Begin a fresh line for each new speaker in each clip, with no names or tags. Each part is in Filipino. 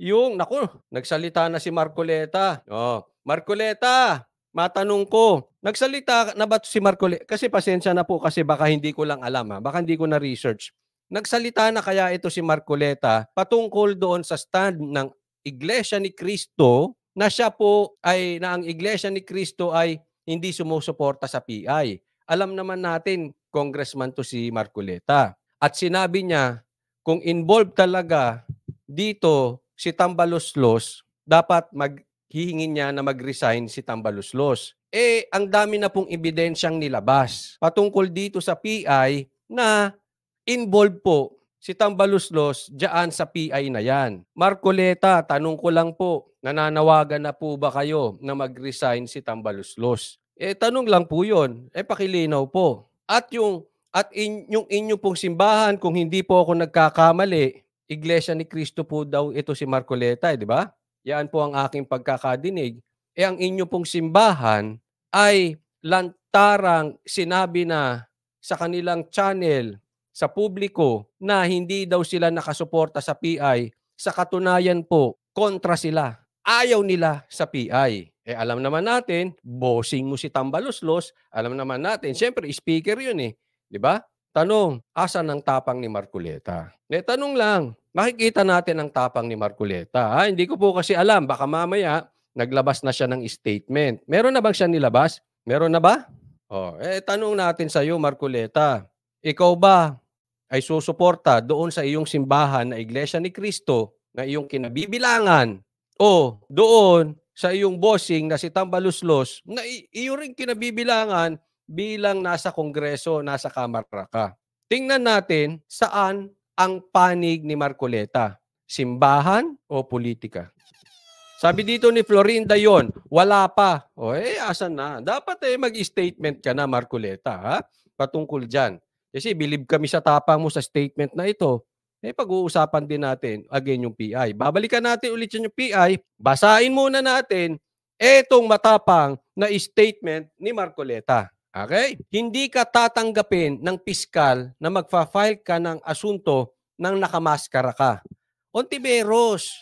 Yung naku, nagsalita na si Marcoleta. Oh, Marcoleta, matanong ko, nagsalita na ba si kasi pasensya na po kasi baka hindi ko lang alam, baka hindi ko na-research. Nagsalita na kaya ito si Marcoleta patungkol doon sa stand ng Iglesia ni Cristo na siya po ay na ang Iglesia ni Cristo ay hindi sumusuporta sa PI. Alam naman natin, congressman to si Marcoleta. At sinabi niya, kung involved talaga dito si Tambaloslos, dapat hihingi niya na mag-resign si Tambaloslos. Eh, ang dami na pong ebidensyang nilabas patungkol dito sa PI na involved po si Tambaloslos diyan sa PI na yan. Marcoleta, tanong ko lang po, nananawagan na po ba kayo na mag-resign si Tambaloslos? Eh, tanong lang po yun. Eh, pakilinaw po. Yung inyo pong simbahan, kung hindi po ako nagkakamali, Iglesia ni Cristo po daw ito si Marcoleta, di ba? Yan po ang aking pagkakadinig. Eh, ang inyo pong simbahan ay lantarang sinabi na sa kanilang channel, sa publiko, na hindi daw sila nakasuporta sa PI. Sa katunayan po, kontra sila. Ayaw nila sa PI. Eh, alam naman natin, bossing mo si Tambaloslos, alam naman natin, siyempre, speaker yun eh. Di ba? Tanong, asan ang tapang ni Marcoleta? Tanong lang, makikita natin ang tapang ni Marcoleta. Hindi ko po kasi alam, baka mamaya naglabas na siya ng statement. Meron na bang siya nilabas? Meron na ba? Tanong natin sa iyo, Marcoleta. Ikaw ba ay susuporta doon sa iyong simbahan na Iglesia ni Cristo na iyong kinabibilangan o doon sa iyong bossing na si Tambaloslos na iyo ring kinabibilangan bilang nasa Kongreso, nasa Kamara ka? Tingnan natin saan ang panig ni Marcoleta, simbahan o politika? Sabi dito ni Florinda yon, wala pa. Asan na? Dapat mag-statement ka na, Marcoleta, ha? Patungkol dyan. Kasi believe kami sa tapang mo sa statement na ito. Pag-uusapan din natin again yung PI. Babalikan natin ulit yung PI. Basahin muna natin etong matapang na statement ni Marcoleta. Okay? Hindi ka tatanggapin ng piskal na magfa-file ka ng asunto nang nakamaskara ka. Ontiveros,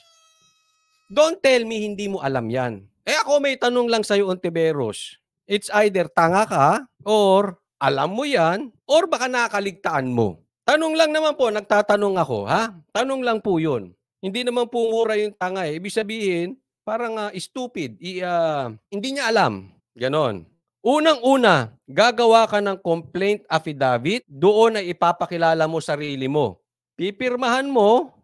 don't tell me hindi mo alam yan. Ako may tanong lang sa'yo, Ontiveros. It's either tanga ka or alam mo yan or baka nakaligtaan mo. Tanong lang naman po, nagtatanong ako, ha? Tanong lang po yun. Hindi naman po mura yung tanga eh. Ibig sabihin, parang stupid. Hindi niya alam. Ganon. Unang-una, gagawa ka ng complaint affidavit, doon ay ipapakilala mo sarili mo. Pipirmahan mo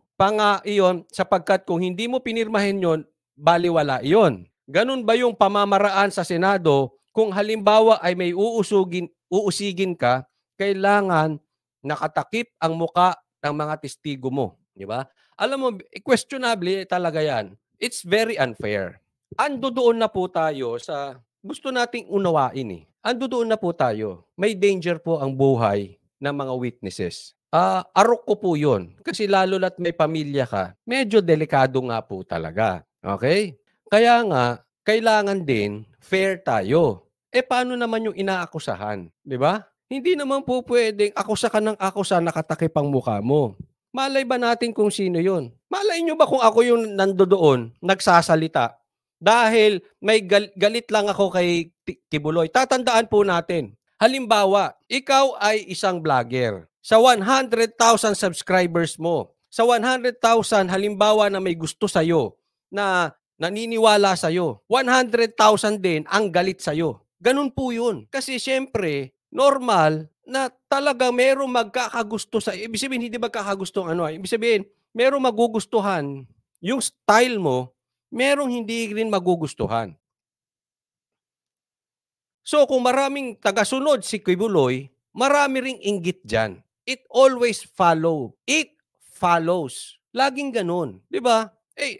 iyon sapagkat kung hindi mo pinirmahin yon, baliwala iyon. Ganun ba yung pamamaraan sa Senado kung halimbawa ay may uusigin ka, kailangan nakatakip ang muka ng mga testigo mo, di ba? Alam mo, questionable talaga yan. It's very unfair. Ando doon na po tayo sa gusto nating unawain eh. Ando doon na po tayo. May danger po ang buhay ng mga witnesses. Arok ko po yun. Kasi lalo na't may pamilya ka, medyo delikado nga po talaga. Okay? Kaya nga, kailangan din fair tayo. Paano naman yung inaakusahan? Di ba? Hindi naman po pwedeng akusa ka ng akusa, nakatakip ang mukha mo. Malay ba natin kung sino yun? Malay nyo ba kung ako yung nandoon, nagsasalita? Dahil may galit lang ako kay Kibuloy. Tatandaan po natin. Halimbawa, ikaw ay isang vlogger. Sa 100,000 subscribers mo, sa 100,000 halimbawa na may gusto sa'yo, na naniniwala sa'yo, 100,000 din ang galit sa'yo. Ganun po yun. Kasi syempre, normal na talaga merong magkakagusto sa ibig sabihin hindi magkakagusto ibig sabihin merong magugustuhan yung style mo, merong hindi rin magugustuhan. So kung maraming tagasunod si Kibuloy, marami ring inggit dyan. It always follow. It follows. Laging ganun. Di ba?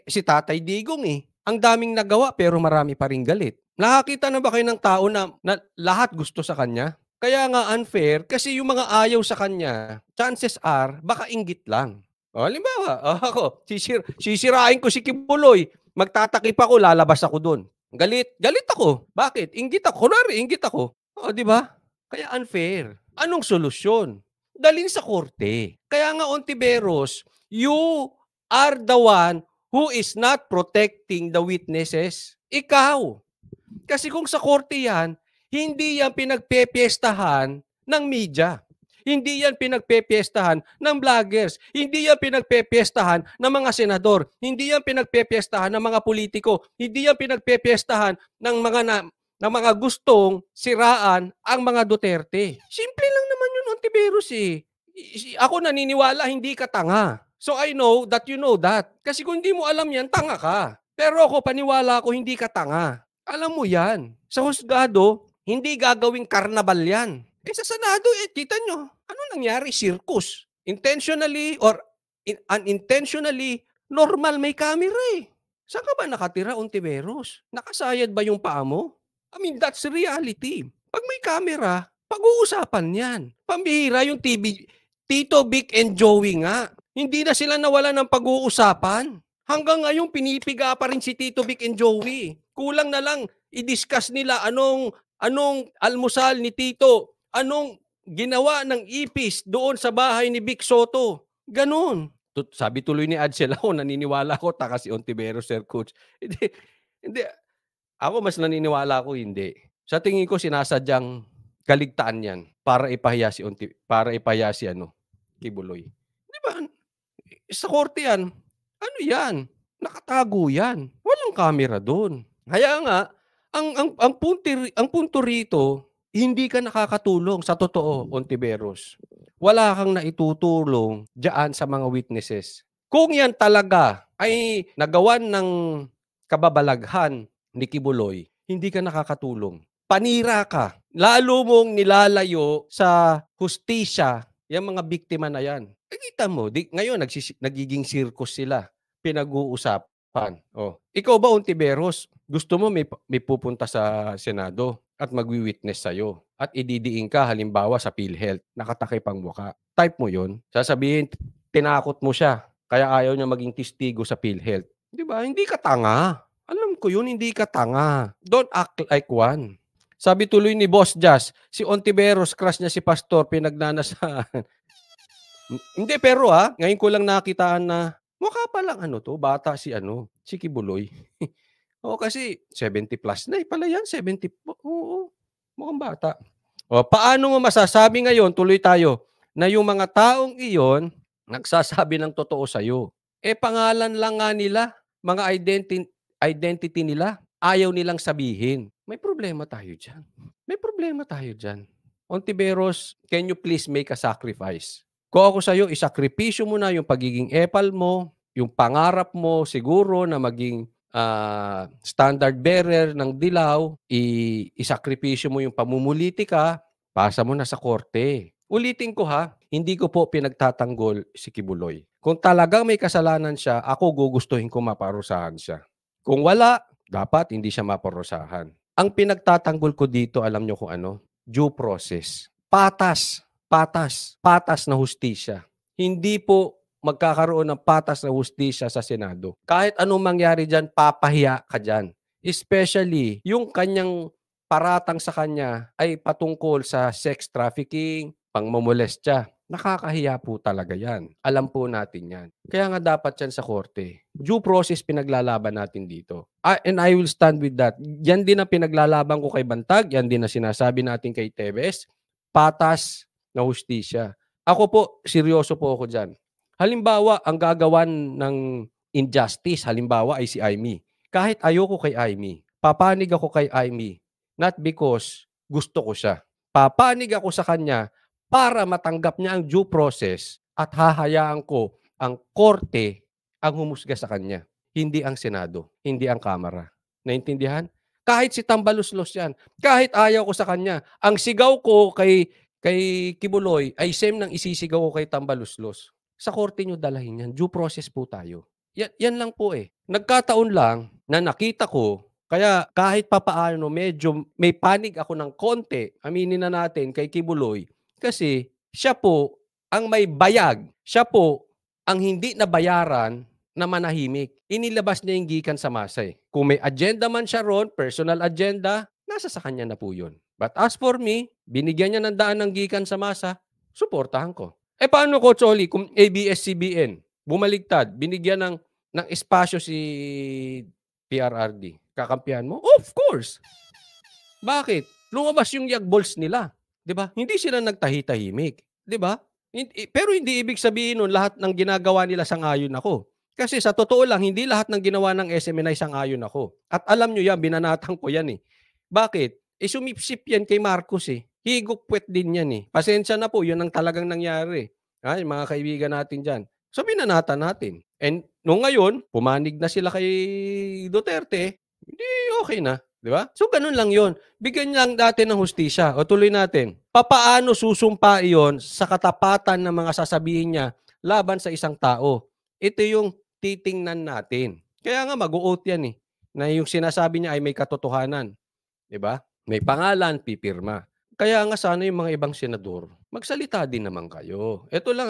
Si Tatay Digong ang daming nagawa pero marami pa ring galit. Nakakita na ba kayo ng tao na lahat gusto sa kanya? Kaya nga unfair kasi yung mga ayaw sa kanya, chances are, baka inggit lang. Halimbawa, ako, sisirain ko si Kibuloy, magtatakip ako, lalabas ako doon. Galit ako. Bakit? Inggit ako. Kunwari, inggit ako. Di ba? Kaya unfair. Anong solusyon? Dalhin sa korte. Kaya nga, Ontiveros, you are the one Who is not protecting the witnesses? Ikaw. Kasi kung sa korte yan, hindi yan pinagpepiestahan ng media. Hindi yan pinagpepiestahan ng vloggers. Hindi yan pinagpepiestahan ng mga senador. Hindi yan pinagpepiestahan ng mga politiko. Hindi yan pinagpepiestahan ng mga gustong siraan ang mga Duterte. Simple lang naman yun, Ontiveros eh. Ako naniniwala hindi ka tanga. So I know that you know that. Kasi kung hindi mo alam yan, tanga ka. Pero ako, paniwala ko hindi ka tanga. Alam mo yan. Sa husgado, hindi gagawing karnabal yan. Sa Senado, kita nyo, ano nangyari? Circus. Intentionally or unintentionally, normal may camera eh. Saan ka ba nakatira, Ontiveros? Nakasayad ba yung paa mo? I mean, that's reality. Pag may camera, pag-uusapan yan. Pambihira yung Tito Vic and Joey nga. Hindi na sila nawala ng pag-uusapan. Hanggang ngayon, pinipiga pa rin si Tito Vic and Joey. Kulang na lang, i-discuss nila anong almusal ni Tito, anong ginawa ng ipis doon sa bahay ni Vic Soto. Ganon. Sabi tuloy ni Adsel, ako naniniwala ko, taka si Ontiveros, Sir Coach. Hindi. Ako mas naniniwala ko hindi. Sa tingin ko sinasadyang kaligtaan 'yan para ipahiya si Kibuloy. 'Di ba? Sa korte 'yan. Ano 'yan? Nakatago 'yan. Walang camera doon. Kaya nga ang punto rito, hindi ka nakakatulong sa totoo, Ontiveros. Wala kang naitutulong diyan sa mga witnesses. Kung 'yan talaga ay nagawan ng kababalaghan ni Kibuloy, hindi ka nakakatulong. Panira ka. Lalo mong nilalayo sa hustisya yung mga biktima na yan. Kita mo, ngayon nagiging circus sila. Pinag-uusapan. Ikaw ba, Ontiveros, gusto mo may pupunta sa Senado at magwi-witness sa'yo at ididiin ka halimbawa sa PhilHealth, nakatakip ang muka. Type mo yun. Sasabihin, tinakot mo siya kaya ayaw niya maging testigo sa PhilHealth. Di ba? Hindi ka tanga. Alam ko yun, hindi ka tanga. Don't act like one. Sabi tuloy ni Boss Jazz, si Ontiveros, crush niya si Pastor, pinagnanasaan. Hindi, pero ngayon ko lang nakitaan na mukha pa lang bata si Kibuloy. Kasi 70 plus na pala yan, 70. Oo, mukhang bata. Paano mo masasabi ngayon, tuloy tayo, na yung mga taong iyon, nagsasabi ng totoo sa'yo? Pangalan lang nga nila, mga identity nila, ayaw nilang sabihin. May problema tayo dyan. Ontiveros, can you please make a sacrifice? Kung ako sa'yo, isakripisyo mo na yung pagiging epal mo, yung pangarap mo siguro na maging standard bearer ng dilaw, isakripisyo mo yung pamumulitika, pasa mo na sa korte. Ulitin ko hindi ko po pinagtatanggol si Kibuloy. Kung talagang may kasalanan siya, ako gugustuhin ko maparusahan siya. Kung wala, dapat hindi siya maparusahan. Ang pinagtatanggol ko dito, alam nyo kung ano? Due process. Patas na hustisya. Hindi po magkakaroon ng patas na hustisya sa Senado. Kahit anong mangyari dyan, papahiya ka dyan. Especially, yung kanyang paratang sa kanya ay patungkol sa sex trafficking, pangmomolestya. Nakakahiya po talaga yan. Alam po natin yan. Kaya nga dapat yan sa korte. Due process pinaglalaban natin dito. And I will stand with that. Yan din ang pinaglalaban ko kay Bantag. Yan din ang sinasabi natin kay Tevez. Patas na hustisya. Ako po, seryoso po ako dyan. Halimbawa, ang gagawan ng injustice, halimbawa ay si Aimee. Kahit ayoko kay Aimee, papanig ako kay Aimee. Not because gusto ko siya. Papanig ako sa kanya para matanggap niya ang due process at hahayaan ko ang korte ang humusga sa kanya. Hindi ang Senado, hindi ang Kamara. Naintindihan? Kahit si Tambaluslos yan, kahit ayaw ko sa kanya, ang sigaw ko kay Kibuloy ay same ng isisigaw ko kay Tambaluslos. Sa korte nyo dalahin yan. Due process po tayo. Yan lang po Nagkataon lang na nakita ko, kaya kahit papaano medyo may panig ako ng konti, aminin na natin kay Kibuloy, kasi siya po ang may bayag. Siya po ang hindi nabayaran na manahimik. Inilabas niya yung gikan sa masa Kung may agenda man siya ron, personal agenda, nasa sa kanya na po yun. But as for me, binigyan niya ng daan ng gikan sa masa, suportahan ko. Paano, Coach Oli, kung ABS-CBN, bumaligtad, binigyan ng ng espasyo si PRRD, kakampihan mo? Of course. Bakit? Lumabas yung yagbols nila, 'di ba? Hindi sila nagtahi-tahimik, 'di ba? Pero hindi ibig sabihin nun lahat ng ginagawa nila sang-ayon ako. Kasi sa totoo lang hindi lahat ng ginawa ng SMNI sang-ayon ako. At alam niyo 'yan, binanatan ko 'yan, eh. Bakit? Eh, sumipsip 'yan kay Marcos, eh. Higop-puwet din 'yan, eh. Pasensya na po, 'yun ang talagang nangyari. Yung mga kaibigan natin diyan. So, binanatan natin. And nung ngayon, pumanig na sila kay Duterte, hindi okey na, 'di ba? So, gano'n lang 'yun. Bigyan lang natin ng hustisya. O tuloy natin. Papaano susumpa iyon sa katapatan ng mga sasabihin niya laban sa isang tao? Ito yung titingnan natin. Kaya nga mag-o-oath 'yan, eh, na yung sinasabi niya ay may katotohanan, 'di ba? May pangalan, pipirma. Kaya nga sana yung mga ibang senador, magsalita din naman kayo. Eto lang,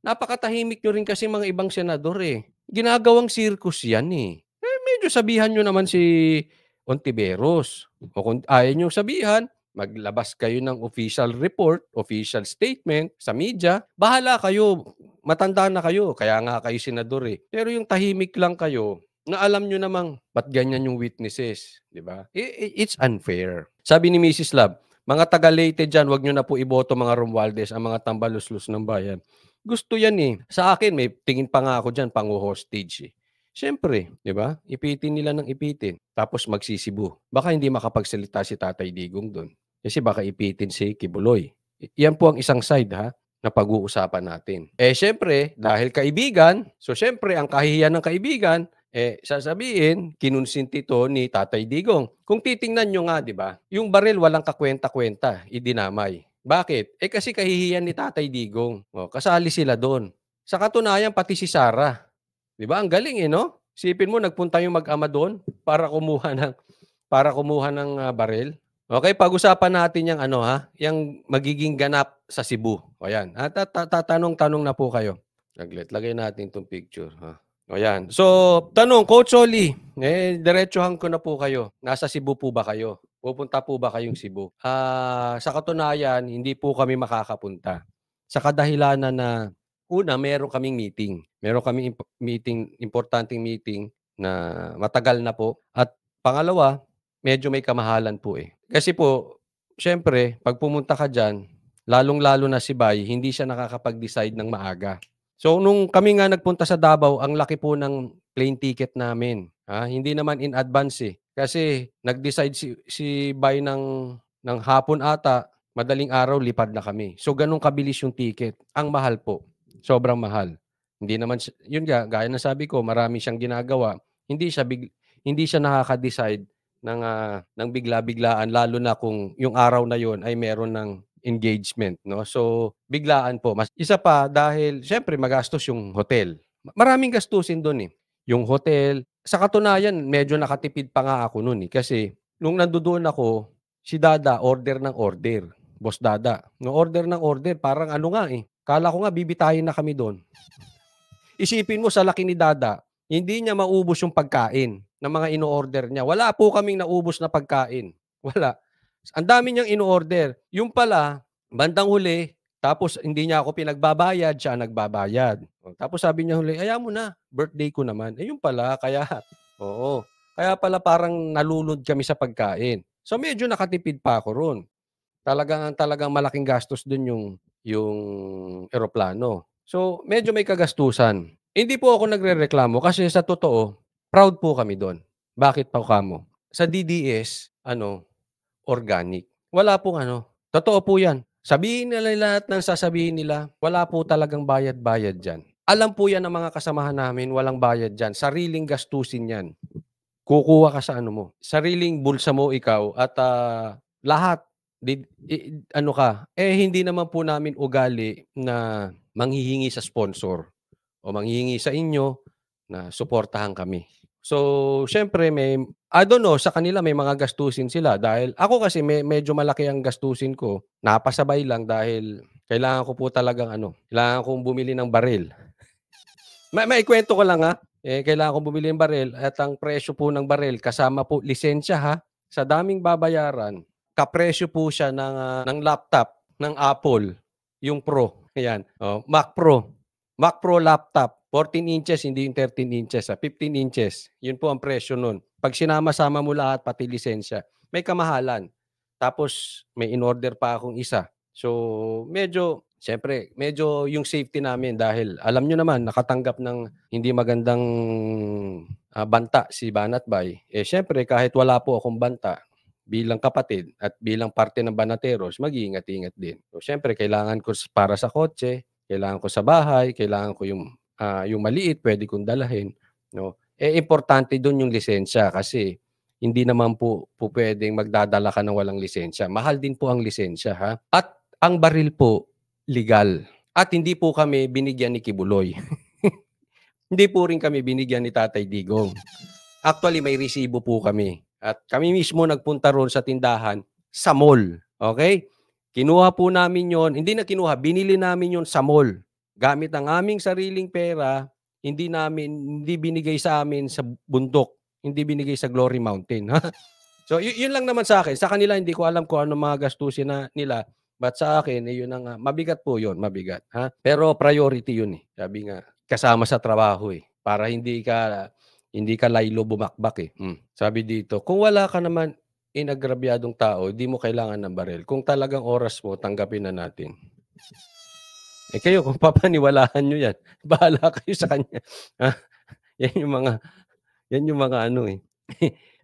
napakatahimik niyo rin kasi mga ibang senador, eh. Ginagawang circus 'yan, eh. Medyo sabihan niyo naman si Ontiveros o kung ayaw niyong sabihan, maglabas kayo ng official report, official statement sa media, bahala kayo, matanda na kayo, kaya nga kayo senador, eh. Pero yung tahimik lang kayo, na alam niyo namang ba't ganyan yung witnesses, 'di ba? It's unfair. Sabi ni Mrs. Love, "Mga taga Leyte diyan, 'wag niyo na po iboto mga Romualdez, ang mga tambaluslos ng bayan." Gusto 'yan, eh. Sa akin may tingin pa nga ako diyan pangho-hostage, eh. Siyempre, 'di ba? Ipitin nila ng ipitin tapos magsisibu. Baka hindi makapagsalita si Tatay Digong do'n, kasi baka ipitin si Kibuloy. 'Yan po ang isang side, na pag-uusapan natin. Eh, siyempre dahil kaibigan, so siyempre ang kahihiyan ng kaibigan, sasabihin kinonsinti 'to ni Tatay Digong. Kung titingnan niyo nga, 'di ba, yung baril walang kakuwenta-kuwenta, idinamay. Bakit? Eh, kasi kahihiyan ni Tatay Digong. Oh, kasali sila do'n. Sa katunayan pati si Sara. 'Di ba ang galing, eh, no? Isipin mo nagpunta yung mag-ama do'n para kumuha ng baril. Okey, pag-usapan natin yang ano, yang magiging ganap sa Cebu. O yan, tatanong-tanong na po kayo. Saglit, lagay natin 'tong picture, O yan. So, tanong, Coach Solly, diretsuhan ko na po kayo. Nasa Cebu po ba kayo? Pupunta po ba kayong Cebu? Sa katunayan, hindi po kami makakapunta. Sa kadahilanan na una, meron kaming meeting. Meron kaming meeting, importanteng meeting na matagal na po at pangalawa, medyo may kamahalan po, eh. Kasi po, siyempre 'pag pumunta ka diyan, lalong-lalo na si Bay, hindi siya nakakapag-decide ng maaga. So, nung kami nga nagpunta sa Davao, ang laki po ng plane ticket namin, hindi naman in advance, eh. Kasi nag-decide si Bay ng hapon ata, madaling araw lipad na kami. So, gano'n kabilis yung ticket. Ang mahal po, sobrang mahal. Hindi naman yun nga, gaya ng sabi ko, marami siyang ginagawa. Hindi siya nakaka-decide ng bigla-biglaan lalo na kung yung araw na yun ay meron ng engagement, 'no. So, biglaan po. Isa pa dahil siyempre magastos yung hotel. Maraming gastusin dun, eh. Yung hotel, sa katunayan medyo nakatipid pa nga ako nun, eh, kasi nung nandodoon ako, si Dada order ng order, Boss Dada. No order ng order parang ano nga, eh, akala ko nga bibitayin na kami dun. Isipin mo sa laki ni Dada, hindi niya maubos yung pagkain ng mga ino-order niya. Wala po kaming naubos na pagkain, wala. Ang dami niyang ino-order. Yung pala, bandang huli, tapos hindi niya ako pinagbabayad, siya ang nagbabayad. Tapos sabi niya huli, "Hayaan mo na, birthday ko naman." Eh, yun pala kaya oo, kaya pala parang nalulod kami sa pagkain. So, medyo nakatipid pa ako ro'n. Talagang malaking gastos dun yung eroplano. So, medyo may kagastusan. Hindi po ako nagrereklamo kasi sa totoo, proud po kami dun. Bakit po kamo? Sa DDS, organic. Wala pong totoo po 'yan. Sabihin nila lahat ng sasabihin nila, wala po talagang bayad-bayad diyan. Alam po 'yan ng mga kasamahan namin, walang bayad diyan, sariling gastusin 'yan. Kukuha ka sa ano mo, sariling bulsa mo ikaw at, lahat hindi naman po namin ugali na manghihingi sa sponsor o manghihingi sa inyo na suportahan kami. So, siyempre I don't know, sa kanila may mga gastusin sila dahil ako kasi medyo malaki ang gastusin ko. Napasabay lang dahil kailangan ko po talagang kailangan kong bumili ng baril. Maikwento ko lang, kailangan kong bumili ng baril at ang presyo po ng baril kasama po lisensya, sa daming babayaran, kapresyo po siya ng laptop ng Apple, yung Pro, ayan, Mac Pro laptop. 14 inches, hindi yung 13 inches, 15 inches. Yun po ang presyo nun. 'Pag sinama-sama mo lahat pati lisensya, may kamahalan. Tapos may in-order pa akong isa. So, medyo siyempre medyo yung safety namin dahil alam niyo naman nakatanggap ng hindi magandang, banta si Banatbay. Eh, siyempre kahit wala po akong banta, bilang kapatid at bilang parte ng Banateros, mag-iingat-ingat din. So, siyempre kailangan ko para sa kotse, kailangan ko sa bahay, kailangan ko yung maliit puwede kong dalhin, 'no. Eh, importante dun yung lisensya kasi hindi naman po pupuwedeng magdadala ka ng walang lisensya. Mahal din po ang lisensya, ha. At ang baril po legal at hindi po kami binigyan ni Kibuloy. Hindi po rin kami binigyan ni Tatay Digong. Actually, may resibo po kami at kami mismo nagpunta roon sa tindahan sa mall, okey? Kinuha po namin yon, hindi na kinuha, binili namin yon sa mall. Gamit ang aming sariling pera, hindi binigay sa amin sa bundok, hindi binigay sa Glory Mountain, ha. So, yun lang naman sa'kin. Sa kanila hindi ko alam kung anong mga gastusin nila, but sa akin, eh, yun ang, mabigat po yun, mabigat, ha. Pero priority yun, eh. Sabi nga, kasama sa trabaho, eh, para hindi ka laylo bumakbak, eh. Sabi dito, "Kung wala ka naman inagrabyadong tao, di mo kailangan ng baril. Kung talagang oras mo, tanggapin na natin." Eh, kayo kung papaniwalaan niyo 'yan, bahala kayo sa kanya, ah, 'yan yung mga ano, eh.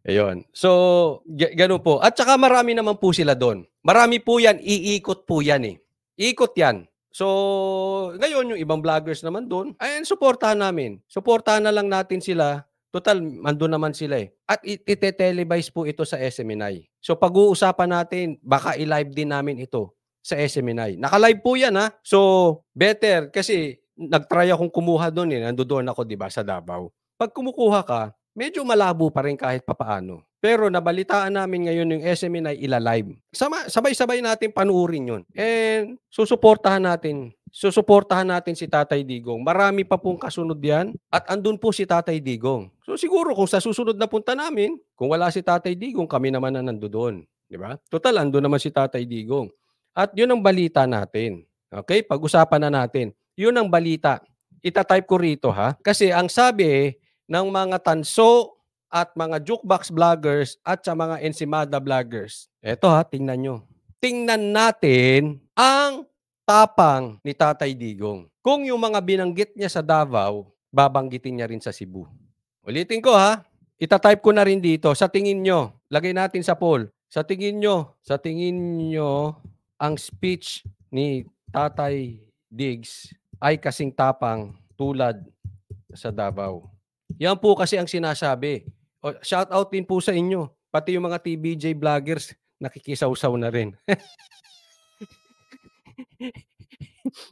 Ayun. So, gano'n po at saka marami naman po sila do'n. Marami po 'yan, iikot po 'yan, eh. Ikot 'yan. So, ngayon yung ibang vloggers naman do'n, ayan suportahan namin. Suportahan na lang natin sila, tutal ando'n naman sila, eh. At ite-televise po ito sa SMNI. So, pag-uusapan natin baka i-live din namin ito sa SMNI. Naka-live po 'yan, ha. So, better kasi nag-try akong kumuha do'n, eh, nandodoon ako 'di ba sa Davao. 'Pag kumukuha ka, medyo malabo pa rin kahit papaano. Pero nabalitaan namin ngayon yung SMNI ila-live. Sabay-sabay natin panoorin 'yun and susuportahan natin si Tatay Digong. Marami pa pong kasunod 'yan at andun po si Tatay Digong. So siguro kung sa susunod na punta namin, kung wala si Tatay Digong, kami naman ang nandodoon, 'di ba? Total andun naman si Tatay Digong. At 'yun ang balita natin. Okay? Pag-usapan na natin. 'Yun ang balita. Ita-type ko rito, ha, kasi ang sabi ng mga tanso at mga jukebox vloggers at sa mga ensimada vloggers. Eto, ha, tingnan nyo. Tingnan natin ang tapang ni Tatay Digong. Kung yung mga binanggit niya sa Davao, babanggitin niya rin sa Cebu. Ulitin ko, ha. Ita-type ko na rin dito. Sa tingin nyo, lagay natin sa poll. Sa tingin nyo, ang speech ni Tatay Diggs ay kasing tapang tulad sa Davao. Yan po kasi ang sinasabi. O, shout out din po sa inyo. Pati yung mga TVJ vloggers, nakikisawsaw na rin.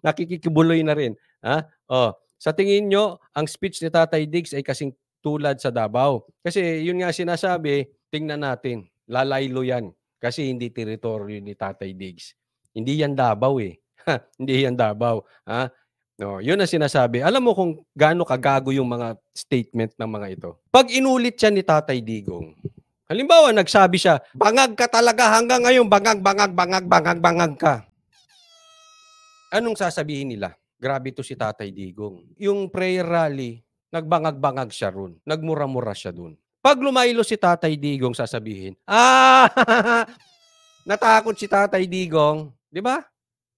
Nakikikibuloy na rin. Ha? O, sa tingin nyo, ang speech ni Tatay Diggs ay kasing tulad sa Davao. Kasi yun nga sinasabi, tingnan natin. Lalaylo yan. Kasi hindi teritoryo ni Tatay Diggs. Hindi yan Davao, eh. Hindi yan Davao. Ha? No, yun ang sinasabi. Alam mo kung gaano kagago yung mga statement ng mga ito. Pag inulit siya ni Tatay Digong, halimbawa nagsabi siya, "Bangag ka talaga hanggang ngayon, bangag, bangag, bangag, bangag, bangag ka." Anong sasabihin nila? Grabe 'to si Tatay Digong. Yung prayer rally, nagbangag-bangag siya ro'n, nagmura-mura siya do'n. 'Pag lumaylo si Tatay Digong sasabihin, natakot si Tatay Digong, 'di ba?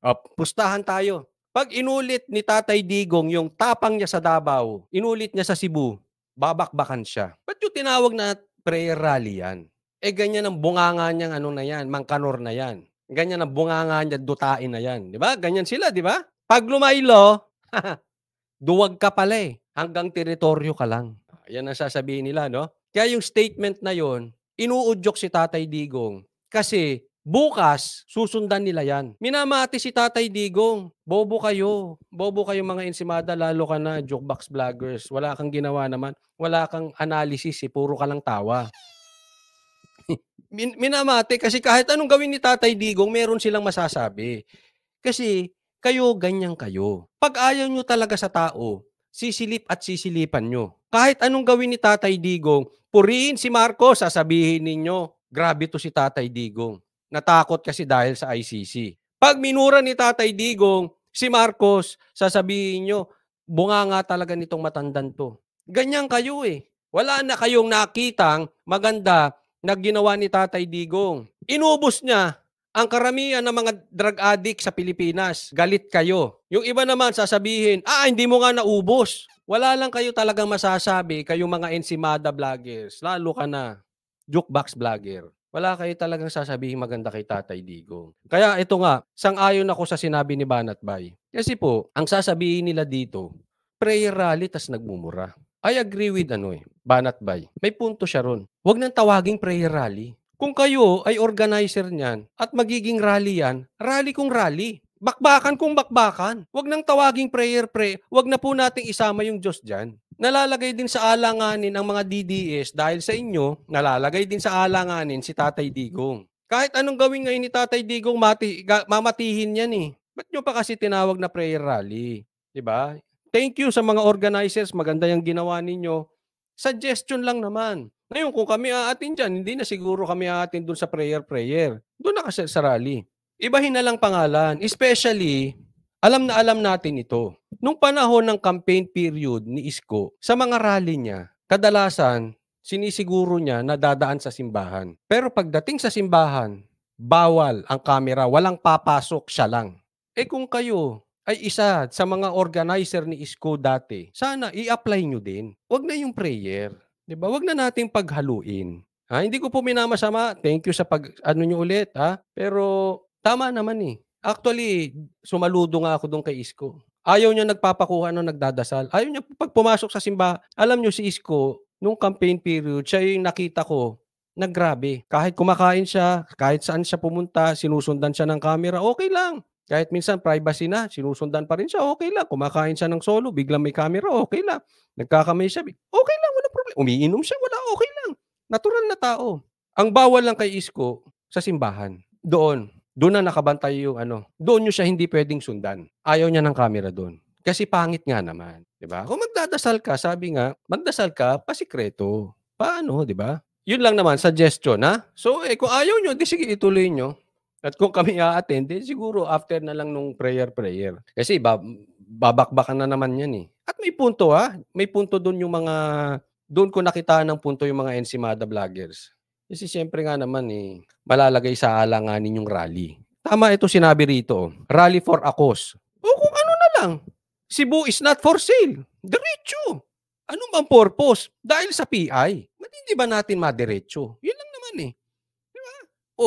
O, pustahan tayo. 'Pag inulit ni Tatay Digong yung tapang niya sa Davao, inulit niya sa Cebu, babakbakan siya. Ba't yung tinawag na prayer rally yan? Eh, ganyan ang bunganga niyang ano na yan, Mangkanor na yan. Ganyan ang bunganga niya, Dutain na yan. Di ba? Ganyan sila, di ba? Pag lumaylo, duwag ka pala eh. Hanggang teritoryo ka lang. Yan ang sasabihin nila, no? Kaya yung statement na yon, inuudyok si Tatay Digong kasi bukas susundan nila yan. Minamati si Tatay Digong. Bobo kayo. Bobo kayo mga ensimada, lalo ka na jukebox vloggers. Wala kang ginawa naman. Wala kang analysis, eh. Puro ka lang tawa. Minamati kasi kahit anong gawin ni Tatay Digong, meron silang masasabi. Kasi kayo, ganyan kayo. Pag ayaw nyo talaga sa tao, sisilip at sisilipan nyo. Kahit anong gawin ni Tatay Digong, purihin si Marcos, sasabihin ninyo, grabe to si Tatay Digong. Natakot kasi dahil sa ICC. Pag minura ni Tatay Digong, si Marcos, sasabihin nyo, bunganga talaga nitong matandang 'to. Ganyan kayo, eh. Wala na kayong nakitang maganda na ginawa ni Tatay Digong. Inubos niya ang karamihan ng mga drug addict sa Pilipinas. Galit kayo. Yung iba naman sasabihin, hindi mo nga naubos." Wala lang kayo talagang masasabi, kayong mga ensimada vloggers, lalo ka na, jukebox vlogger. Wala kayo talagang sasabihing maganda kay Tatay Digong. Kaya ito nga, sang-ayon ako sa sinabi ni Banat Bay. Kasi po, ang sasabihin nila dito, prayer rally tas nagmumura. I agree with Banat Bay. May punto siya ron. Huwag nang tawaging prayer rally. Kung kayo ay organizer niyan at magiging rally yan, rally kung rally. Bakbakan kung bakbakan. Huwag nang tawaging prayer. Huwag na po nating isama yung Diyos dyan. Nalalagay din sa alanganin ang mga DDS dahil sa inyo, nalalagay din sa alanganin si Tatay Digong. Kahit anong gawin ngayon ni Tatay Digong, mamatihin yan eh. Ba't nyo pa kasi tinawag na prayer rally? 'Di ba? Thank you sa mga organizers, maganda yung ginawa ninyo. Suggestion lang naman. Ngayon, kung kami aatin dyan, hindi na siguro kami aatin dun sa prayer. Doon na kasi sa rally. Ibahin na lang pangalan. Especially, alam na alam natin ito. Nung panahon ng campaign period ni Isko, sa mga rally niya, kadalasan, sinisiguro niya na dadaan sa simbahan. Pero pagdating sa simbahan, bawal ang kamera, walang papasok, siya lang. Kung kayo ay isa sa mga organizer ni Isko dati, sana i-apply nyo din. Wag na yung prayer. 'Di ba? Wag na nating paghaluin. Hindi ko po minamasama. Thank you sa pag-ano nyo ulit, Pero tama naman, eh. Actually, sumaludo nga ako do'n kay Isko. Ayaw niya nagpapakuha ng nagdadasal. Ayaw niya 'pag pumasok sa simbahan. Alam niyo si Isko, nung campaign period, siya yung nakita ko na grabe. Kahit kumakain siya, kahit saan siya pumunta, sinusundan siya ng camera, okey lang. Kahit minsan privacy na, sinusundan pa rin siya, okey lang. Kumakain siya ng solo, biglang may camera, okey lang. Nagkakamay siya, okey lang, walang problema. Umiinom siya, okey lang. Natural na tao. Ang bawal lang kay Isko, sa simbahan. Doon na nakabantay yung doon niyo siya hindi puwedeng sundan. Ayaw niya ng camera do'n. Kasi pangit nga naman, 'di ba? Kung magdadasal ka, sabi nga, magdasal ka pasikreto. Paano, 'di ba? 'Yun lang naman, suggestion, So, kung ayaw niyo, 'di sige ituloy niyo. At kung kami a-attend, siguro after na lang nung prayer. Kasi babakbakan na naman 'yan, eh. At may punto, may punto do'n yung mga do'n ko nakitaan ng punto yung mga ensimada vloggers. Kasi siyempre nga naman, malalagay sa alanganin yung rally. Tama ito sinabi rito, rally for a cause. O kung ano na lang, Cebu is not for sale. Diretso. Ano bang purpose? Dahil sa PI. Ba't hindi ba natin madiretso? Yun lang naman, eh. Di ba?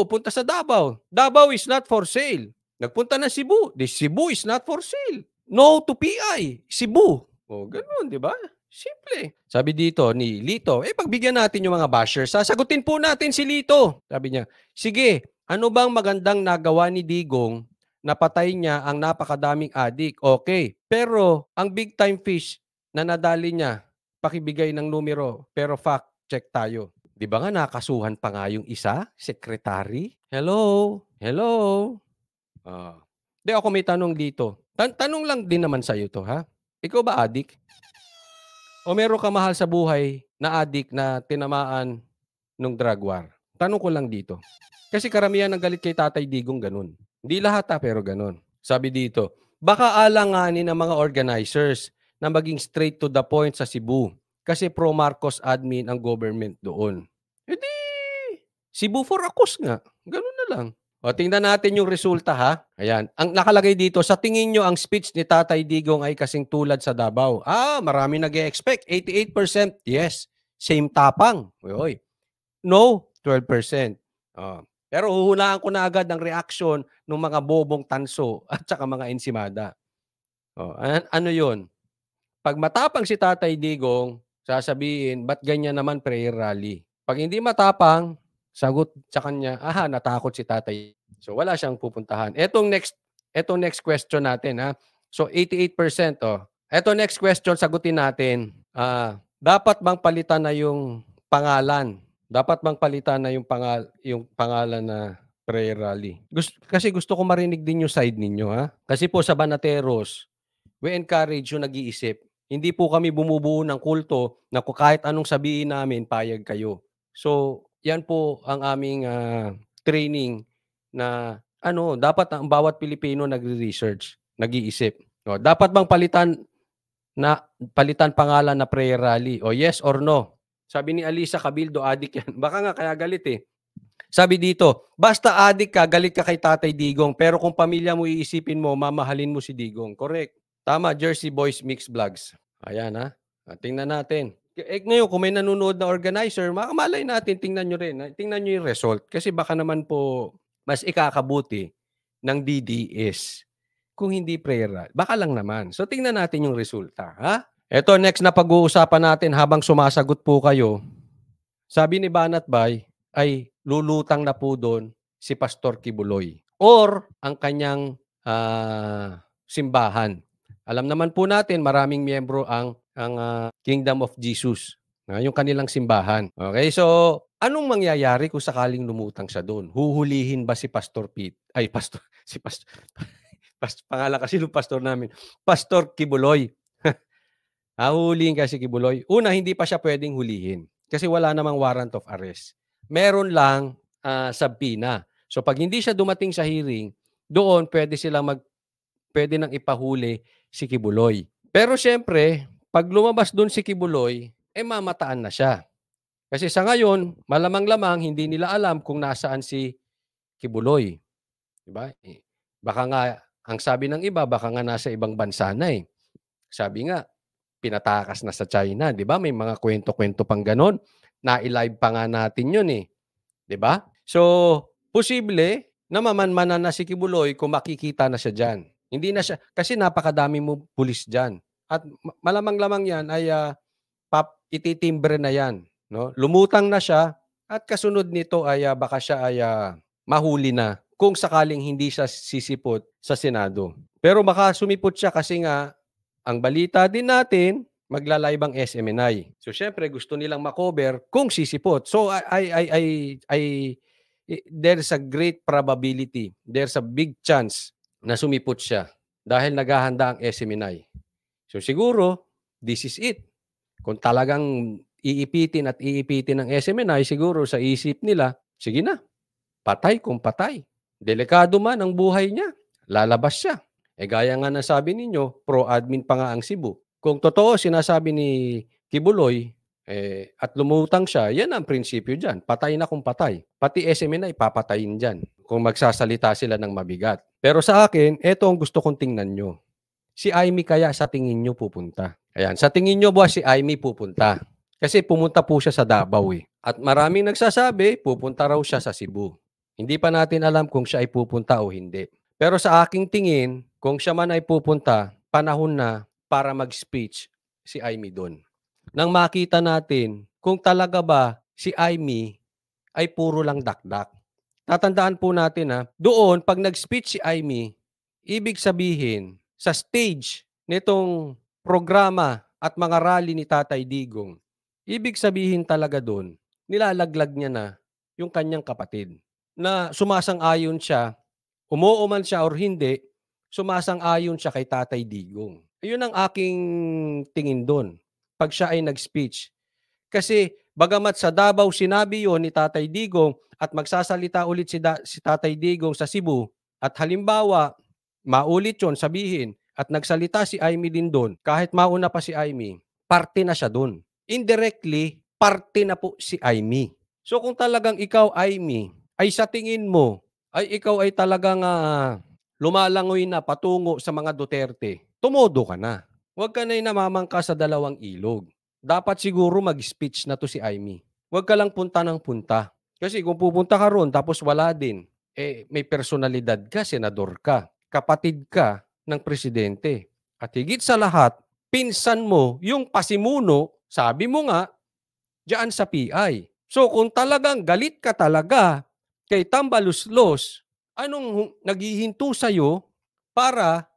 Punta sa Davao. Davao is not for sale. Nagpunta na Cebu. Cebu is not for sale. No to PI. Cebu. Ganun, di ba? Simple. Sabi dito ni Lito, pagbigyan natin yung mga bashers. Sasagutin po natin si Lito. Sabi niya, sige, ano bang magandang nagawa ni Digong na patay niya ang napakadaming adik? Okay. Pero ang big time fish na nadali niya, pakibigay ng numero, pero fact check tayo. Di ba nga nakasuhan pa nga yung isa, secretary? Hello? Hello? Di ako may tanong dito. Tanong lang din naman sa'yo to, ha? Ikaw ba adik? O meron ka mahal sa buhay na addict na tinamaan nung drug war? Tanong ko lang dito. Kasi karamihan ng galit kay Tatay Digong ganun. Hindi lahat pero ganun. Sabi dito, baka alanganin ng mga organizers na maging straight to the point sa Cebu kasi pro-Marcos admin ang government doon. Cebu for a cause nga. Ganun na lang. Tingnan natin yung resulta, Ayan. Ang nakalagay dito, sa tingin nyo ang speech ni Tatay Digong ay kasing tulad sa Davao? Marami nag-e-expect. 88% yes. Same tapang. Uy. No, 12%. Pero huhulaan ko na agad ang reaction ng mga bobong tanso at saka mga ensimada. Ano yun? Pag matapang si Tatay Digong, sasabihin, ba't ganyan naman prayer rally? Pag hindi matapang, sagot sa kanya, natakot si Tatay. So wala siyang pupuntahan. Etong next question natin, So 88%, Eto next question, sagutin natin. Dapat bang palitan na yung pangalan? Dapat bang palitan na yung pangalan na prayer rally? Kasi gusto ko marinig din yung side ninyo, Kasi po sa Banateros, we encourage yung nag-iisip. Hindi po kami bumubuo ng kulto na kahit anong sabihin namin, payag kayo. So, yan po ang aming training na dapat ang bawat Pilipino nagre-research, nag-iisip. Dapat bang palitan na palitan pangalan na prayer rally. O yes or no? Sabi ni Alisa Cabildo, adik yan. Baka nga kaya galit eh. Sabi dito, basta adik ka, galit ka kay Tatay Digong. Pero kung pamilya mo iisipin mo, mamahalin mo si Digong. Correct. Tama, Jersey Boys Mix Vlogs. Ayan ha. Tingnan natin. Ngayon, kung may nanonood na organizer, makamalay natin, tingnan nyo rin. Tingnan nyo yung result. Kasi baka naman po, mas ikakabuti ng DDS kung hindi prayer. Baka lang naman. So, tingnan natin yung resulta. Ha? Ito, next na pag-uusapan natin habang sumasagot po kayo. Sabi ni Banat Bay, ay lulutang na po doon si Pastor Kibuloy or ang kanyang simbahan. Alam naman po natin, maraming miyembro ang Kingdom of Jesus, yung kanilang simbahan. Okay, so anong mangyayari kung sakaling lumutang siya doon? Huhulihin ba si Pastor Pete? Ay, Pastor, si Pastor, pangalan kasi ng pastor namin, Pastor Kibuloy. Huhulihin kasi Kibuloy. Una, hindi pa siya pwedeng hulihin kasi wala namang warrant of arrest. Meron lang subpoena. So pag hindi siya dumating sa hearing, doon pwede nang ipahuli si Kibuloy. Pero siyempre, pag lumabas doon si Kibuloy, mamataan na siya. Kasi sa ngayon, malamang-lamang hindi nila alam kung nasaan si Kibuloy. Diba? Baka nga, ang sabi ng iba, baka nga nasa ibang bansa na eh. Sabi nga, pinatakas na sa China, 'di ba? May mga kwento-kwento pang gano'n. Na-live pa nga natin 'yun eh. 'Di ba? So, posible na mamanmanan na si Kibuloy kung makikita na siya diyan. Hindi na siya kasi napakadami mo pulis diyan. At malamang-lamang 'yan ay ititimbre na 'yan, no? Lumutang na siya at kasunod nito ay baka siya ay mahuli na kung sakaling hindi siya sisipot sa Senado. Pero baka sumipot siya kasi nga ang balita din natin, magla-live ang SMNI. So syempre gusto nilang makover kung sisipot. So there's a great probability, there's a big chance na sumipot siya dahil naghahanda ang SMNI. So siguro, this is it. Kung talagang iipitin at iipitin ng SMNI, siguro sa isip nila, sige na, patay kung patay. Delikado man ang buhay niya, lalabas siya. Gaya nga ng sabi ninyo, pro-admin pa nga ang Cebu. Kung totoo sinasabi ni Kibuloy, at lumutang siya, yan ang prinsipyo dyan. Patay na kung patay. Pati SMNI, papatayin dyan kung magsasalita sila ng mabigat. Pero sa akin, eto ang gusto kong tingnan nyo. Si Aimee kaya sa tingin nyo pupunta? Ayan, sa tingin nyo ba si Aimee pupunta? Kasi pumunta po siya sa Davao eh. At maraming nagsasabi, pupunta raw siya sa Cebu. Hindi pa natin alam kung siya ay pupunta o hindi. Pero sa aking tingin, kung siya man ay pupunta, panahon na para mag-speech si Aimee doon. Nang makita natin kung talaga ba si Aimee ay puro lang dakdak. Tatandaan po natin doon pag nag-speech si Aimee, ibig sabihin sa stage nitong programa at mga rally ni Tatay Digong, ibig sabihin talaga doon, nilalaglag niya na yung kanyang kapatid na sumasang-ayon siya, umuuman siya or hindi, sumasang-ayon siya kay Tatay Digong. Yun ang aking tingin doon pag siya ay nag-speech. Kasi bagamat sa Davao sinabi yon ni Tatay Digong at magsasalita ulit si Tatay Digong sa Cebu at halimbawa maulit yon sabihin at nagsalita si Aimee din doon, kahit mauna pa si Aimee, parte na siya doon. Indirectly, parte na po si Aimee. So kung talagang ikaw, Aimee, ay sa tingin mo, ay ikaw ay talagang lumalangoy na patungo sa mga Duterte, tumodo ka na. Huwag ka na namamangka sa dalawang ilog. Dapat siguro mag-speech na to si Aimee. Huwag ka lang punta ng punta. Kasi kung pupunta ka ron tapos wala din, may personalidad ka, senador ka, kapatid ka ng presidente. At higit sa lahat, pinsan mo yung pasimuno, sabi mo nga, diyan sa PI. So kung talagang galit ka talaga kay Tambaluslos, anong naghihinto sa'yo para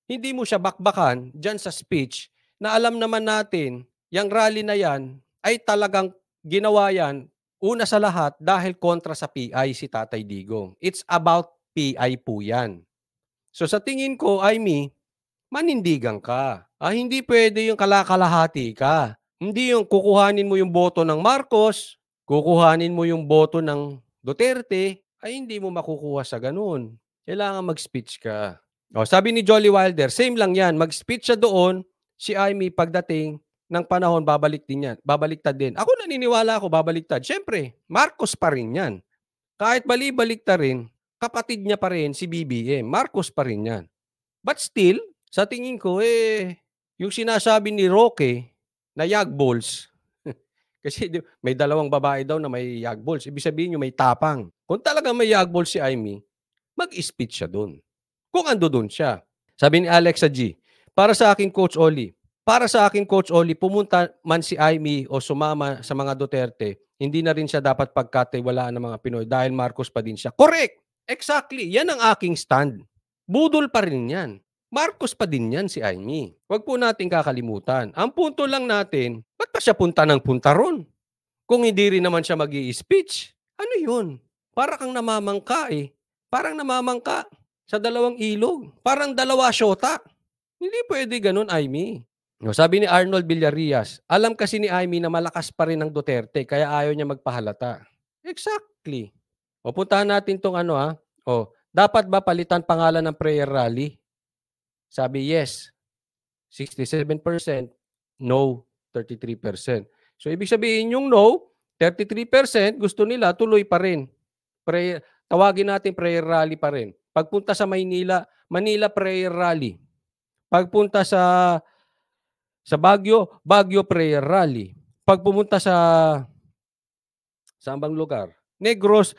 hindi mo siya bakbakan diyan sa speech na alam naman natin, yung rally na yan ay talagang ginawa yan una sa lahat dahil kontra sa PI si Tatay Digong. It's about PI po yan. So sa tingin ko, Aimee, manindigan ka. Hindi pwede yung kalakalahati ka. Hindi yung kukuhanin mo yung boto ng Marcos, kukuhanin mo yung boto ng Duterte, ay hindi mo makukuha sa ganun. Kailangan mag-speech ka. Sabi ni Jolly Wilder, same lang yan. Mag-speech siya doon si Amy pagdating ng panahon babalik din yan, babaliktad din. Ako naniniwala ako babaliktad. Siyempre, Marcos pa rin yan. Kahit bali-baliktarin, kapatid niya pa rin si BBM, Marcos pa rin yan. But still, sa tingin ko, yung sinasabi ni Roque na yagballs, kasi may dalawang babae daw na may yagballs, ibig sabihin yung may tapang. Kung talagang may yagballs si Amy, mag-speech siya dun. Kung ando dun siya. Sabi ni Alexa G, para sa akin Coach Oli, pumunta man si Amy o sumama sa mga Duterte, hindi na rin siya dapat pagkatiwalaan ng mga Pinoy dahil Marcos pa din siya. Correct! Exactly. Yan ang aking stand. Budol pa rin yan. Marcos pa din yan si Amy. Huwag po natin kakalimutan. Ang punto lang natin, ba't pa siya punta ng punta ron? Kung hindi rin naman siya mag-i-speech, ano yun? Para kang namamangka eh. Parang namamangka sa dalawang ilog. Parang dalawa syota. Hindi pwede ganun, Amy. No, sabi ni Arnold Villarreas, alam kasi ni Amy na malakas pa rin ang Duterte kaya ayaw niya magpahalata. Exactly. O puntahan natin tong ano O, dapat ba palitan pangalan ng prayer rally? Sabi yes, 67%, no, 33%. So ibig sabihin yung no, 33% gusto nila tuloy pa rin. Tawagin natin prayer rally pa rin. Pagpunta sa Manila prayer rally. Pagpunta sa Baguio, Baguio prayer rally. Pag pumunta sa saan bang lugar? Negros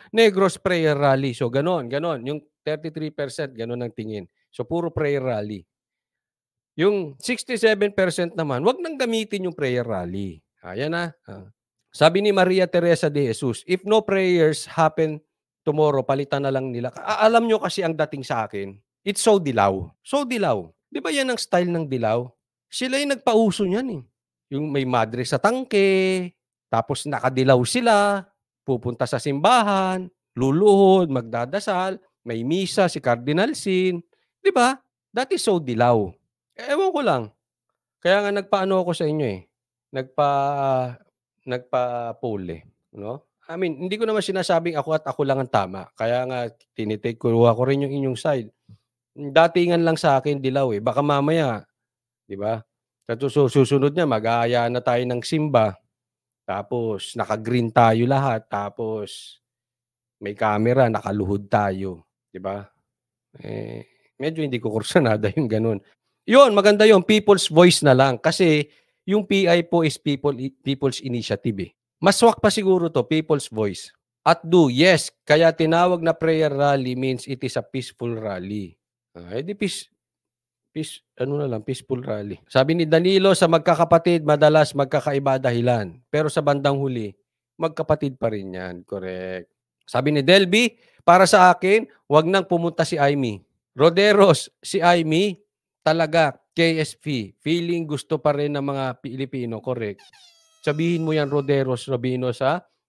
prayer rally. So ganon. Yung 33% ganon ang tingin. So puro prayer rally. Yung 67% naman, wag nang gamitin yung prayer rally. Ayan na. Sabi ni Maria Teresa de Jesus, if no prayers happen tomorrow, palitan na lang nila. Alam nyo kasi ang dating sa akin, it's so dilaw. So dilaw. Di ba yan ang style ng dilaw? Sila yung nagpauso niyan eh. Yung may madre sa tangke, tapos nakadilaw sila, pupunta sa simbahan, luluhod, magdadasal, may misa si Cardinal Sin. Di ba? That is so dilaw. Ewan ko lang. Kaya nga nagpaano ako sa inyo eh. Nagpa-poll eh. No? I mean, hindi ko naman sinasabing ako lang ang tama. Kaya nga, kuha ko rin yung inyong side. Datingan lang sa akin, dilaw eh. Baka mamaya, di ba? Susunod niya, mag-aaya na tayo ng simba. Tapos, naka-green tayo lahat. Tapos, may camera, nakaluhod tayo. Di ba? Medyo hindi ko kursanada yung ganun. Yun, maganda yun. People's voice na lang. Kasi, yung PI po is people's initiative eh. Maswak pa siguro to, people's voice. At yes, kaya tinawag na prayer rally means it is a peaceful rally. Peaceful rally. Sabi ni Danilo, sa magkakapatid, madalas magkakaiba dahilan. Pero sa bandang huli, magkapatid pa rin yan. Correct. Sabi ni Delby, para sa akin, wag nang pumunta si Amy. Roderos, si Amy, talaga, KSP, feeling gusto pa rin ng mga Pilipino. Correct. Sabihin mo yan, Roderos, Robinos,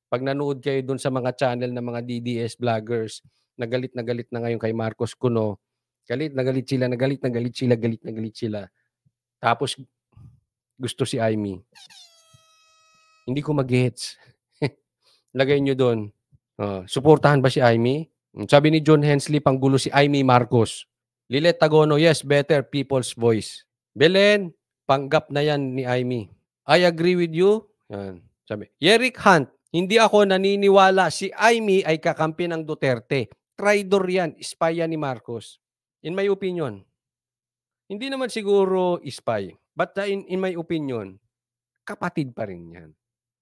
pag nanood kayo dun sa mga channel ng mga DDS vloggers, na galit na ngayon kay Marcos Cuno, galit na galit sila. Tapos, gusto si Amy. Hindi ko mag-gets. Lagay nyo doon. Suportahan ba si Amy? Sabi ni John Hensley, panggulo si Amy Marcos. Lilet Tagono, yes, better people's voice. Belen, panggap na yan ni Amy. I agree with you. Yan. Sabi, Yerick Hunt, hindi ako naniniwala si Amy ay kakampi ng Duterte. Traidor yan, spy yan ni Marcos. In my opinion. Hindi naman siguro spy. But in my opinion, kapatid pa rin yan.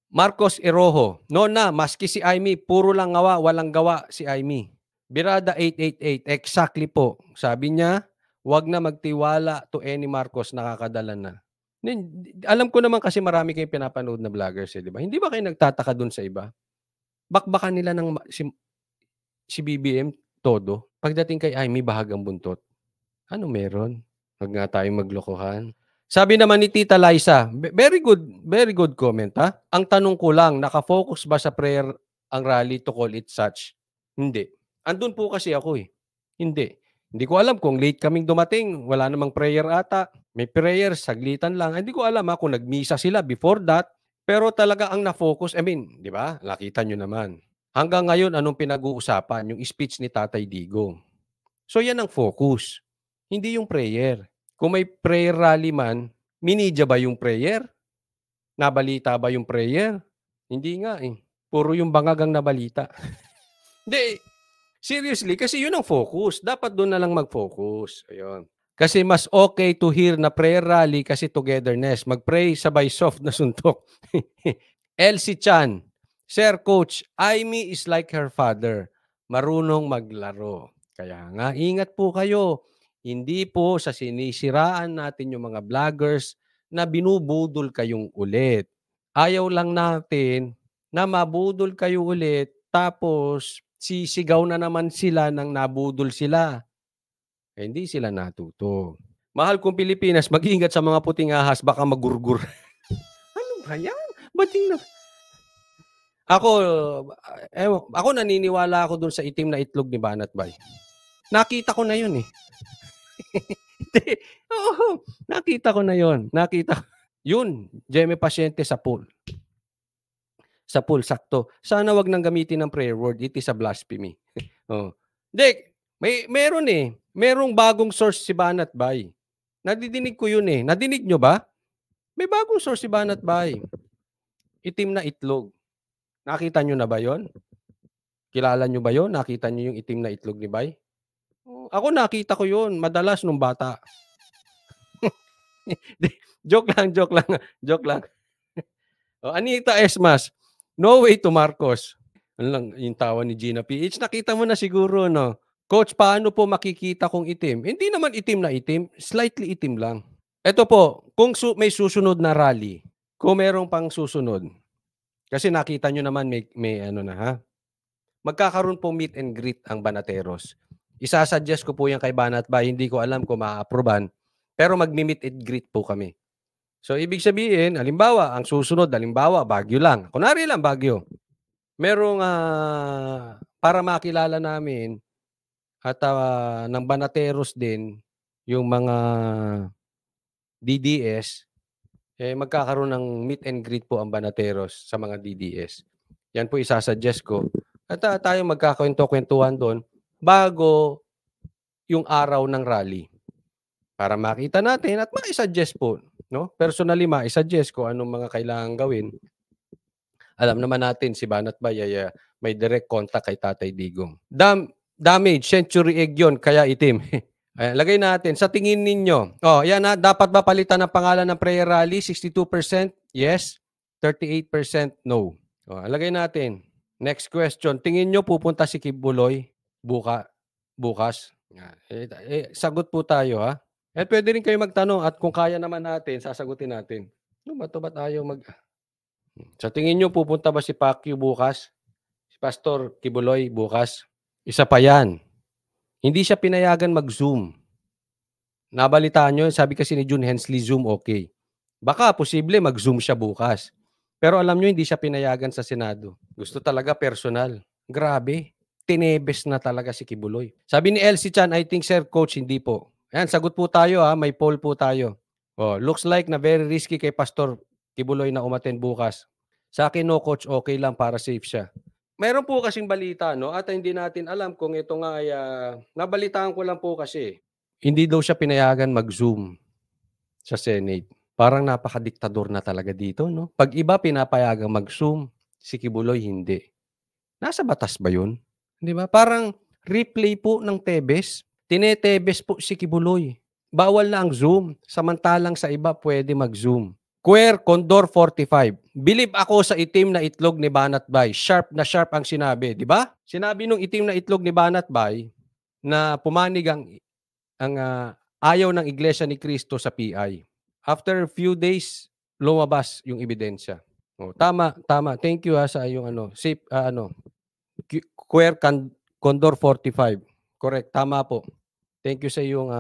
Marcos Eroho, Nona, maski si Amy, puro lang ngawa, walang gawa si Amy. Birada 888, exactly po. Sabi niya, wag na magtiwala to any Marcos, nakakadala na. Alam ko naman kasi marami kayong pinapanood na vloggers, di ba? Hindi ba kayo nagtataka dun sa iba? Bakbakan nila ng si BBM todo. Pagdating kay Amy, bahagang buntot. Ano meron? Wag nga tayong maglokohan. Sabi naman ni Tita Liza, very good comment Ang tanong ko lang, nakafocus ba sa prayer ang rally to call it such? Hindi. Andun po kasi ako eh. Hindi. Hindi ko alam kung late kaming dumating, wala namang prayer ata. May prayer, saglitan lang. Hindi ko alam kung nagmisa sila before that. Pero talaga ang na-focus, di ba? Nakita nyo naman. Hanggang ngayon, anong pinag-uusapan? Yung speech ni Tatay Digong. So yan ang focus. Hindi yung prayer. Kung may prayer rally man, Minidya ba yung prayer? Nabalita ba yung prayer? Hindi nga, eh. Puro yung bangag ang nabalita. Hindi, seriously, kasi yun ang focus. Dapat dun na lang mag-focus, ayun. Kasi mas okay to hear na prayer rally kasi togetherness. Mag-pray sabay soft na suntok. Elsie Chan, "Sir Coach, Aimee is like her father, marunong maglaro. Kaya nga ingat po kayo, hindi po sa sinisiraan natin yung mga vloggers na binubudol kayong ulit. Ayaw lang natin na mabudol kayo ulit tapos sisigaw na naman sila ng nabudol sila, eh, hindi sila natuto. Mahal kong Pilipinas, mag-ingat sa mga puting ahas baka magurgur." Ano ba 'yan? Ba't ako, ako naniniwala ako dun sa itim na itlog ni Banat Bay. Nakita ko na yun, eh. Hindi, oo, nakita ko na yun, yun, Jeme Pasyente sa pool. Sa pool, sakto. Sana wag nang gamitin ng prayer word, it is a blasphemy. Oo. Hindi, meron, eh, merong bagong source si Banat Bay. Nadidinig ko yun, eh. Nadinig niyo ba? May bagong source si Banat Bay, itim na itlog. Nakita niyo na ba yun? Kilala niyo ba yun? Nakita niyo yung itim na itlog ni Bay? Oh, ako nakita ko 'yun madalas nung bata. Di joke lang, joke lang, joke lang. Oh, Anita Esmas, "No way to Marcos." Ano lang yung tawa ni Gina PH, nakita mo na siguro 'no? "Coach, paano po makikita kung itim?" Hindi naman itim na itim, slightly itim lang. Eto po, kung may susunod na rally, kung merong pang susunod, kasi nakita niyo naman may ano na, ha? Magkakaroon pong meet and greet ang Banateros. Isa-suggest ko po 'yan kay Banat Bay, hindi ko alam kung maa-apruban, pero magme-meet and greet po kami. So, ibig sabihin, halimbawa, ang susunod, halimbawa, Baguio lang. Kunwari lang Baguio. Merong, para makilala namin at, ng Banateros din yung mga DDS, eh, magkakaroon ng meet and greet po ang Banateros sa mga DDS. Yan po isa-suggest ko at, tayong magkakuwento-kuwentuhan do'n bago yung araw ng rally. Para makita natin at mai-suggest po, 'no? Personally, mai-suggest kung anong mga kailangang gawin. Alam naman natin si Banat Bay ay, may direct contact kay Tatay Digong. Damage, century egg 'yun kaya itim. Ayan, lagay natin, sa tingin ninyo, oh, 'yan, dapat ba palitan ang pangalan ng prayer rally? 62% yes, 38% no. Oh, lagay natin. Next question, tingin niyo pupunta si Kibuloy bukas? Sagot po tayo, ha. Puwede rin kayo magtanong at kung kaya naman natin sasagutin natin. Ano ba 'to, ba't ayaw sa tingin niyo pupunta ba si Pacquiao bukas? Si Pastor Kibuloy bukas? Isa pa 'yan, hindi siya pinayagan mag-Zoom. Nabalitaan niyo, sabi kasi ni June Hensley, Zoom okey. Baka posible mag-Zoom siya bukas. Pero alam niyo hindi siya pinayagan sa Senado. Gusto talaga personal. Grabe, tinebes na talaga si Kibuloy. Sabi ni Elsie Chan, "I think sir coach hindi po." Ayan, sagot po tayo, may poll po tayo. Oh, looks like na very risky kay Pastor Kibuloy na umattend bukas. Sa'kin no coach, okey lang para safe siya. Meron po kasing balita 'no, at hindi natin alam kung ito nga ay, nabalitaan ko lang po kasi. Hindi daw siya pinayagan mag-Zoom sa Senate. Parang napakadiktador na talaga dito 'no? 'Pag iba pinapayagang mag-Zoom, si Kibuloy hindi. Nasa batas ba 'yun? 'Di ba? Parang replay po ng Tebes. Tinetebes po si Kibuloy. Bawal na ang Zoom, samantalang sa iba puwede mag-Zoom. Quer Condor 45, "Bilib ako sa itim na itlog ni Banat Bay, sharp na sharp ang sinabi." 'Di ba? Sinabi nung itim na itlog ni Banat Bay na pumanig ang ayaw ng Iglesia ni Cristo sa PI. After few days, lumabas yung ebidensya. Oh, tama, tama. Thank you, sa iyong safe, Quer Condor 45. Correct, tama po. Thank you sa iyong,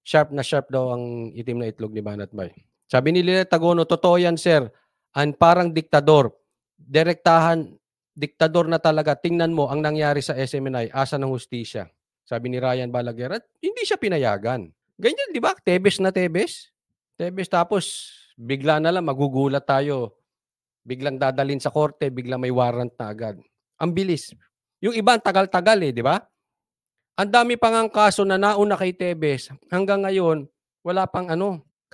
sharp na sharp daw ang itim na itlog ni Banat Bay. Sabi ni Linet Tagono, "Totoo yan sir, ang parang diktador. Direktahan, diktador na talaga. Tingnan mo ang nangyari sa SMNI, asa ng hustisya." Sabi ni Ryan Balaguer at hindi siya pinayagan. Ganyan 'di ba, Tebes na Tebes. Tebes tapos bigla na lang magugulat tayo, biglang dadalhin sa korte, biglang may warrant na agad. Ang bilis. Yung iba ang tagal-tagal, 'di ba? Ang dami pa ngang kaso na nauna kay Tebes, hanggang ngayon wala pang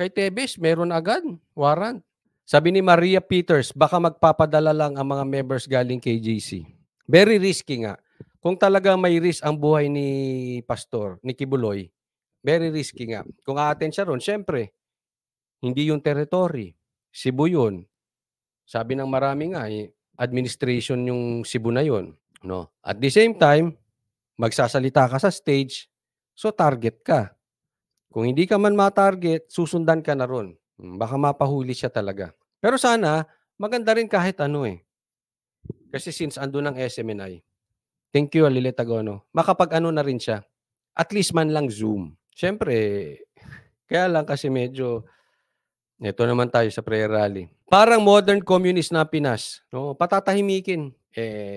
Kay Tevez meron agad, warrant. Sabi ni Maria Peters, baka magpapadala lang ang mga members galing kay JC. Very risky nga. Kung talaga may risk ang buhay ni Pastor, ni Kibuloy, very risky nga. Kung aaten siya ron, syempre, hindi yung territory. Cebu yun. Sabi ng marami nga, administration yung Cebu na yun. No? At the same time, magsasalita ka sa stage, so target ka. Kung hindi ka man ma-target, susundan ka na ron. Baka mapahuli siya talaga. Pero sana, maganda rin kahit ano eh. Kasi since andun ang SMNI, thank you Lilith Agono, makapag-ano na rin siya. At least man lang Zoom. Siyempre, kaya lang kasi medyo, ito naman tayo sa prayer rally. Parang modern communist na Pinas. No? Patatahimikin.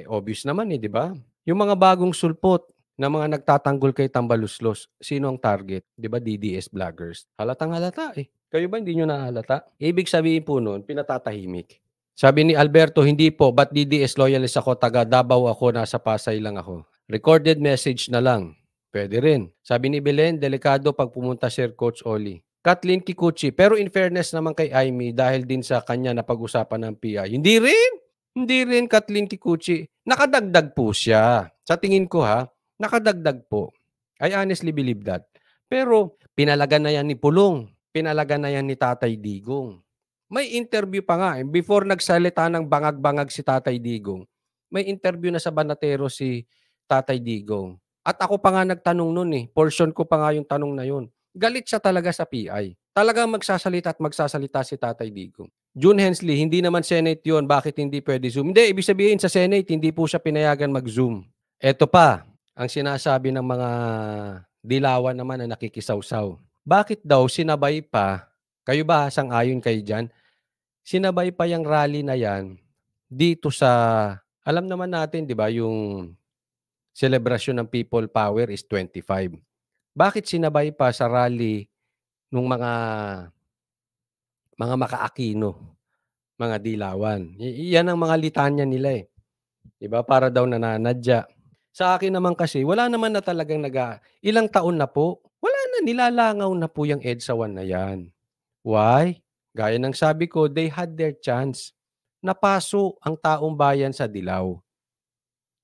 Obvious naman di ba? Yung mga bagong sulpot na mga nagtatanggol kay Tambaluslos, sino ang target? Di ba DDS vloggers? Halatang halata eh. Kayo ba hindi nyo nahalata? Ibig sabihin po nun, pinatatahimik. Sabi ni Alberto, hindi po, ba't DDS loyalist ako, taga Davao ako, nasa Pasay lang ako. Recorded message na lang. Pwede rin. Sabi ni Belen, delikado pag pumunta Sir Coach Oli. Kathleen Kikuchi, pero in fairness naman kay Aimee, dahil din sa kanya na pag-usapan ng PI. Hindi rin. Hindi rin Kathleen Kikuchi. Nakadagdag po siya. Sa tingin ko nakadagdag po. I honestly believe that. Pero pinalagan na yan ni Pulong. Pinalagan na yan ni Tatay Digong. May interview pa nga. Before nagsalita ng bangag-bangag si Tatay Digong, may interview na sa Banatero si Tatay Digong. At ako pa nga nagtanong nun eh. Portion ko pa nga yung tanong na yun. Galit siya talaga sa PI. Talagang magsasalita at magsasalita si Tatay Digong. June Hensley, hindi naman Senate yun. Bakit hindi pwede Zoom? Hindi, ibig sabihin sa Senate, hindi po siya pinayagan mag-Zoom. Eto pa, ang sinasabi ng mga dilawan naman na nakikisawsaw. Bakit daw sinabay pa, kayo ba sang-ayon kayo dyan? Sinabay pa yung rally na yan dito sa, alam naman natin, di ba, yung celebration ng People Power is 25. Bakit sinabay pa sa rally nung mga maka-Aquino, mga dilawan? Yan ang mga litanya nila eh. Di ba? Para daw nananadya. Sa akin naman kasi, wala naman na talagang ilang taon na po. Wala na, nilalangaw na po yung EDSA 1 na yan. Why? Gaya ng sabi ko, they had their chance. Napaso ang taong bayan sa dilaw.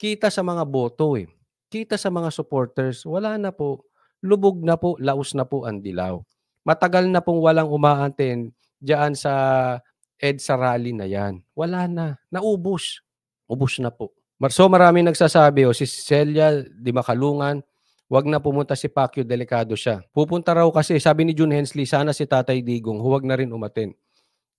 Kita sa mga boto eh. Kita sa mga supporters, wala na po. Lubog na po, laos na po ang dilaw. Matagal na pong walang umaattend diyan sa EDSA rally na yan. Wala na. Naubos. Ubos na po. So maraming nagsasabi, si Celia Di Makalungan, wag na pumunta si Pacquiao, delikado siya. Pupunta raw kasi, sabi ni June Hensley, sana si Tatay Digong, huwag na rin umattend.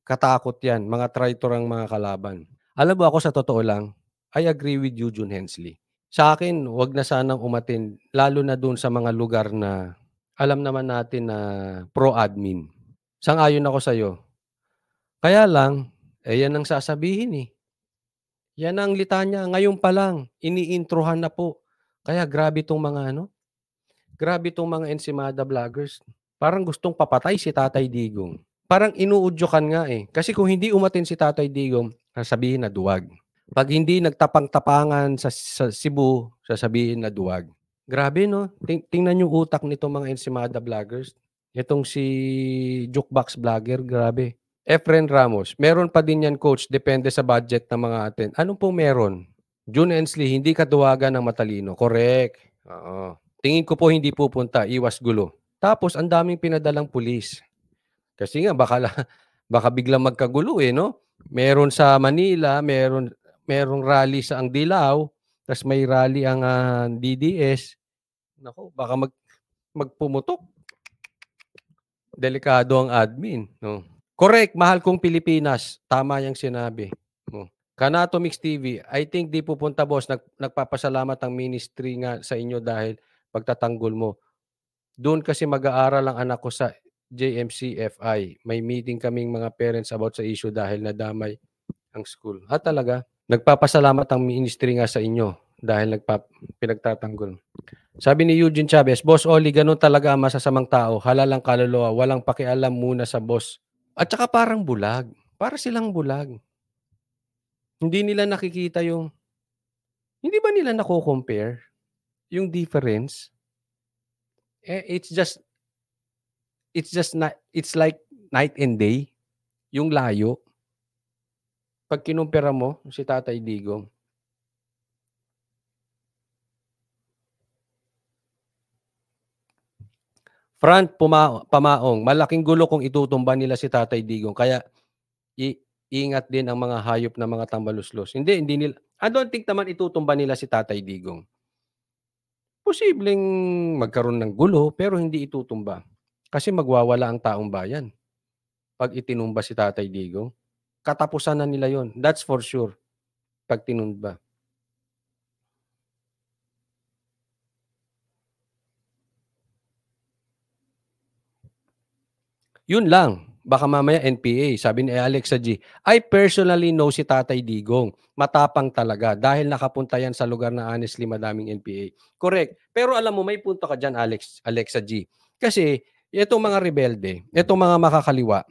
Katakot yan, mga traitor ang mga kalaban. Alam mo ako sa totoo lang, I agree with you, June Hensley. Sa akin, wag na sanang umattend, lalo na doon sa mga lugar na alam naman natin na pro-admin. Sang-ayon ako sa'yo. Kaya lang, yan ang sasabihin eh. Yan ang litanya. Ngayon pa lang, iniintrohan na po. Kaya grabe tong mga grabe tong mga Ensimada vloggers. Parang gustong papatay si Tatay Digong. Parang inuudyokan nga eh. Kasi kung hindi umatin si Tatay Digong, sasabihin na duwag. Pag hindi nagtapang-tapangan sa Cebu, sasabihin na duwag. Grabe no? Tingnan yung utak nitong mga Ensimada vloggers. Itong si Jukebox vlogger, grabe. Efren Ramos, meron pa din yan coach, depende sa budget ng mga atin. Anong po meron? June Ensley, hindi katuwagan ng matalino. Correct. Oo. Tingin ko po hindi pupunta, iwas gulo. Tapos ang daming pinadalang pulis. Kasi nga baka biglang magkagulo eh, no? Meron sa Manila, merong rally sa ang Dilaw, tapos may rally ang DDS. Nako, baka magpumutok. Delikado ang admin, no? Correct, mahal kong Pilipinas. Tama yung sinabi. Kanato Mix TV, I think di pupunta boss. Nagpapasalamat ang ministry nga sa inyo dahil pagtatanggol mo. Doon kasi mag-aaral ang anak ko sa JMCFI. May meeting kaming mga parents about sa issue dahil nadamay ang school. Talaga? Nagpapasalamat ang ministry nga sa inyo dahil pinagtatanggol. Sabi ni Eugene Chavez, Boss Oli, ganun talaga ang masasamang tao. Halalang kaluluwa, walang pakialam muna sa boss. At saka parang bulag. Para silang bulag. Hindi nila nakikita hindi ba nila nako-compare yung difference? It's like night and day, yung layo. 'Pag kinumpara mo si Tatay Digong, Front pamaong, malaking gulo kung itutumba nila si Tatay Digong kaya i ingat din ang mga hayop na mga tambaluslos. Hindi nila I don't think naman itutumba nila si Tatay Digong. Posibleng magkaroon ng gulo pero hindi itutumba. Kasi magwawala ang taong bayan 'pag itinumba si Tatay Digong. Katapusan na nila yon, that's for sure 'pag tinumba. Yun lang, baka mamaya NPA. Sabi ni Alexa G, "I personally know si Tatay Digong. Matapang talaga dahil nakapunta yan sa lugar na honestly madaming NPA." Correct. Pero alam mo may punto ka diyan Alexa G. Kasi itong mga rebelde, itong mga makakaliwa,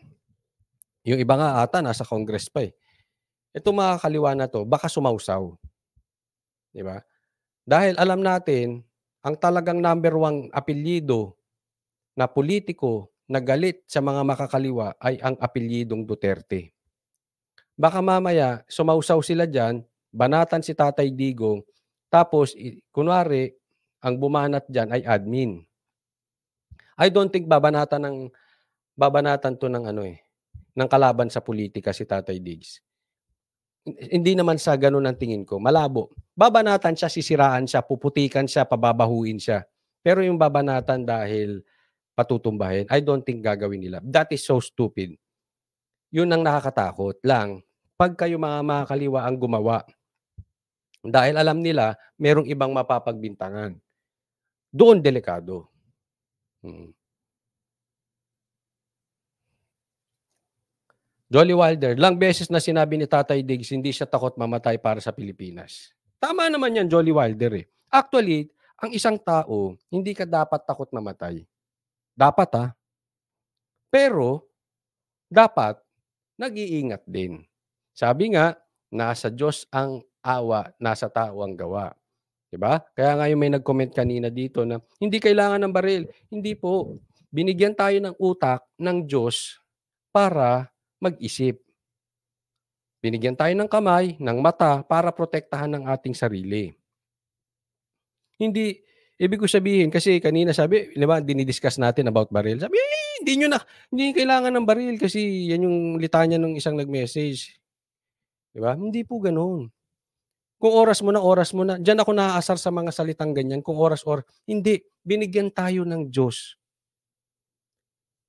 yung iba nga ata nasa Congress pa, eh. Itong makakaliwa na 'to baka sumawsaw, 'di ba? Dahil alam natin ang talagang number one apelyido na pulitiko na galit sa mga makakaliwa ay ang apelyidong Duterte. Baka mamaya sumawsaw sila diyan, banatan si Tatay Digong, tapos kunwari ang bumanat diyan ay admin. I don't think babanatan 'to ng ano, eh, ng kalaban sa pulitika si Tatay Diggs. Hindi naman sa gano'n ang tingin ko, malabo. Babanatan siya, sisiraan siya, puputikan siya, pababahuin siya. Pero yung babanatan dahil patutumbahin, I don't think gagawin nila. That is so stupid. Yun ang nakakatakot lang 'pag kayo mga makakaliwa ang gumawa. Dahil alam nila merong ibang mapapagbintangan. Doon delikado. Mm. Jolly Wilder, ilang beses na sinabi ni Tatay Diggs hindi siya takot mamatay para sa Pilipinas. Tama naman 'yan, Jolly Wilder, eh. Actually, ang isang tao hindi ka dapat takot mamatay. Dapat, pero dapat nag-iingat din. Sabi nga, nasa Diyos ang awa, nasa tao ang gawa. 'Di ba? Kaya nga yung may nag-comment kanina dito na, "Hindi kailangan ng baril." Hindi po. Binigyan tayo ng utak ng Diyos para mag-isip. Binigyan tayo ng kamay, ng mata para protektahan ang ating sarili. Hindi ibig ko sabihin kasi kanina sabi 'di ba dini-discuss natin about baril. Sabi, hindi niyo kailangan ng baril kasi yan yung litanya nung isang nag-message." 'Di ba? Hindi po gano'n. Kung oras mo na. Diyan ako naaasar sa mga salitang ganyan kung hindi. Binigyan tayo ng Diyos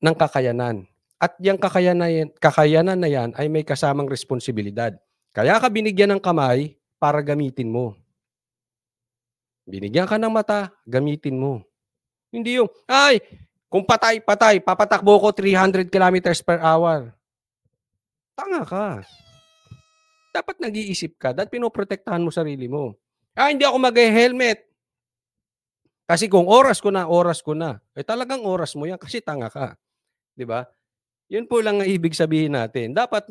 ng kakayanan at yang kakayanan na yan ay may kasamang responsibilidad. Kaya ka binigyan ng kamay para gamitin mo. Binigyan ka ng mata, gamitin mo. Hindi yung, "Ay, kung patay, patay, papatakbo ko 300 km/h." Tanga ka. Dapat nag-iisip ka, dapat pinoprotektahan mo sarili mo. Hindi ako maghe-helmet." Kasi kung oras ko na. Eh, talagang oras mo 'yan kasi tanga ka, 'di ba? 'Yun po lang ang ibig sabihin natin. Dapat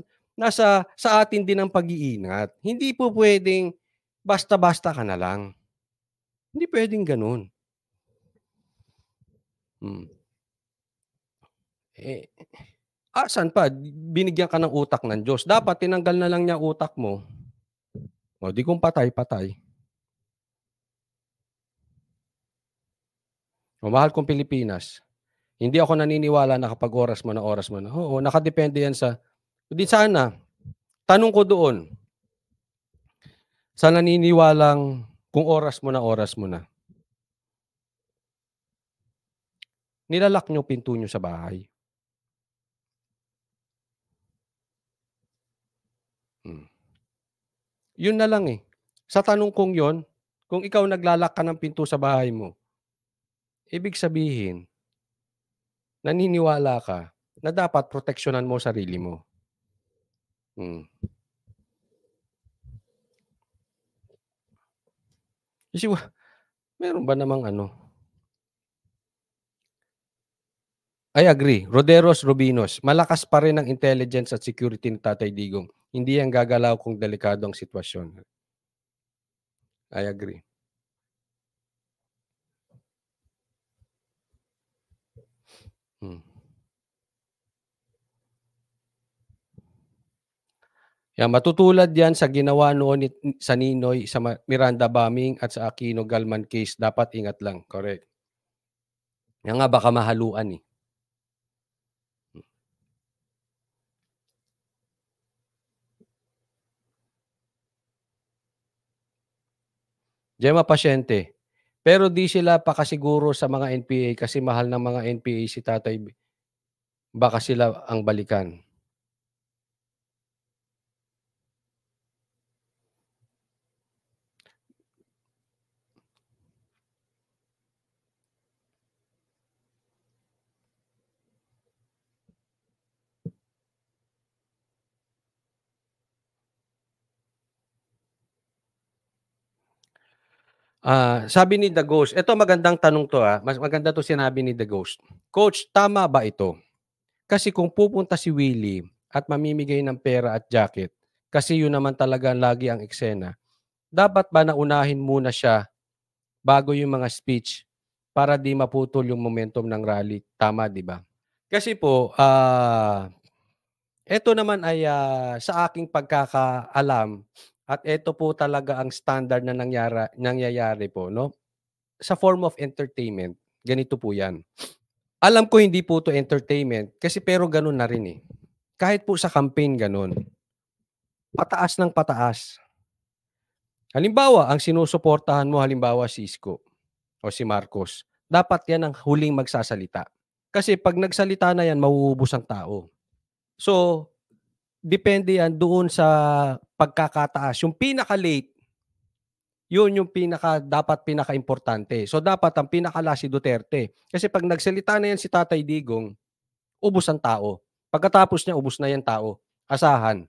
sa atin din ang pag-iingat. Hindi po puwedeng basta-basta ka na lang. Hindi puwedeng gano'n. Hmm. Eh, saan pa binigyan ka ng utak ng Diyos. Dapat tinanggal na lang niya utak mo. O 'di kung patay, patay. O mahal kong Pilipinas, hindi ako naniniwala na kapag oras mo na. Oo, nakadepende 'yan sa 'di sana, tanong ko doon, sa naniniwalang kung oras mo na, nilalak niyo pinto niyo sa bahay? Hmm, 'yun na lang, eh. Sa tanong kong 'yun, kung ikaw naglalak ka ng pinto sa bahay mo, ibig sabihin naniniwala ka na dapat proteksyonan mo sarili mo. Hmm, kasi meron ba namang ano I agree, Roderos Robinos, malakas pa rin ang intelligence at security ni Tatay Digong. Hindi yan gagalaw kung delikado ang sitwasyon. I agree. Hmm. Yan, matutulad yan sa ginawa noon sa Ninoy, sa Miranda bombing at sa Aquino Galman case. Dapat ingat lang, correct. Yan nga baka mahaluan, eh. Diyan pasyente. Pero di sila pakasiguro sa mga NPA kasi mahal ng mga NPA si Tatay baka sila ang balikan. Sabi ni The Ghost, eto magandang tanong 'to, mas maganda 'to sinabi ni The Ghost. "Coach, tama ba ito? Kasi kung pupunta si Willie at mamimigay ng pera at jacket, kasi yun naman talaga lagi ang eksena, dapat ba naunahin muna siya bago yung mga speech para di maputol yung momentum ng rally, tama 'di ba?" Kasi po, eto naman ay, sa aking pagkakaalam at eto po talaga ang standard na nangyayari po 'no, sa form of entertainment, ganito po 'yan. Alam ko hindi po 'to entertainment kasi pero gano'n na rin, eh. Kahit po sa campaign gano'n, pataas ng pataas. Halimbawa, ang sinusuportahan mo halimbawa si Isko o si Marcos, dapat 'yan ang huling magsasalita. Kasi 'pag nagsalita na 'yan mauubos ang tao. So, depende 'yan doon sa pagkakataas, yung pinaka-late, yun yung dapat pinakaimportante. So, dapat ang pinaka-last si Duterte. Kasi 'pag nagsalita na 'yan si Tatay Digong, ubos ang tao. Pagkatapos niya, ubos na 'yang tao, asahan,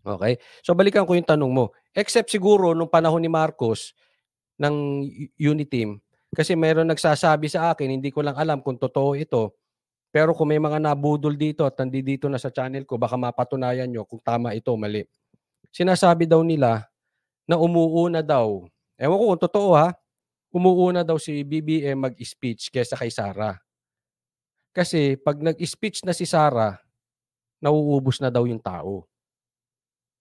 okey? So, balikan ko yung tanong mo, except siguro nung panahon ni Marcos ng Uniteam, kasi mayroong nagsasabi sa akin, hindi ko lang alam kung totoo ito, pero kung may mga nabudol dito at nandito na sa channel ko, baka mapatunayan niyo kung tama ito o mali. Sinasabi daw nila na umuuna daw, ewan ko kung totoo, umuuna daw si BBM mag-speech kaysa kay Sara. Kasi 'pag nag-speech na si Sara, nauubos na daw yung tao.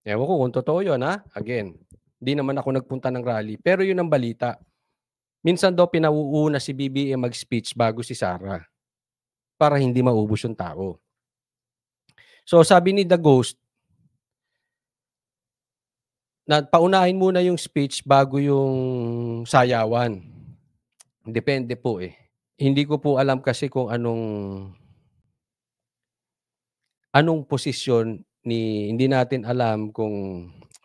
Ewan ko kung totoo yun, again, 'di naman ako nagpunta ng rally, pero yun ang balita. Minsan daw pinauuna si BBM mag-speech bago si Sara, para hindi maubos yung tao. So sabi ni The Ghost, na paunahin muna yung speech bago yung sayawan. Depende po, eh. Hindi ko po alam kasi kung anong posisyon hindi natin alam kung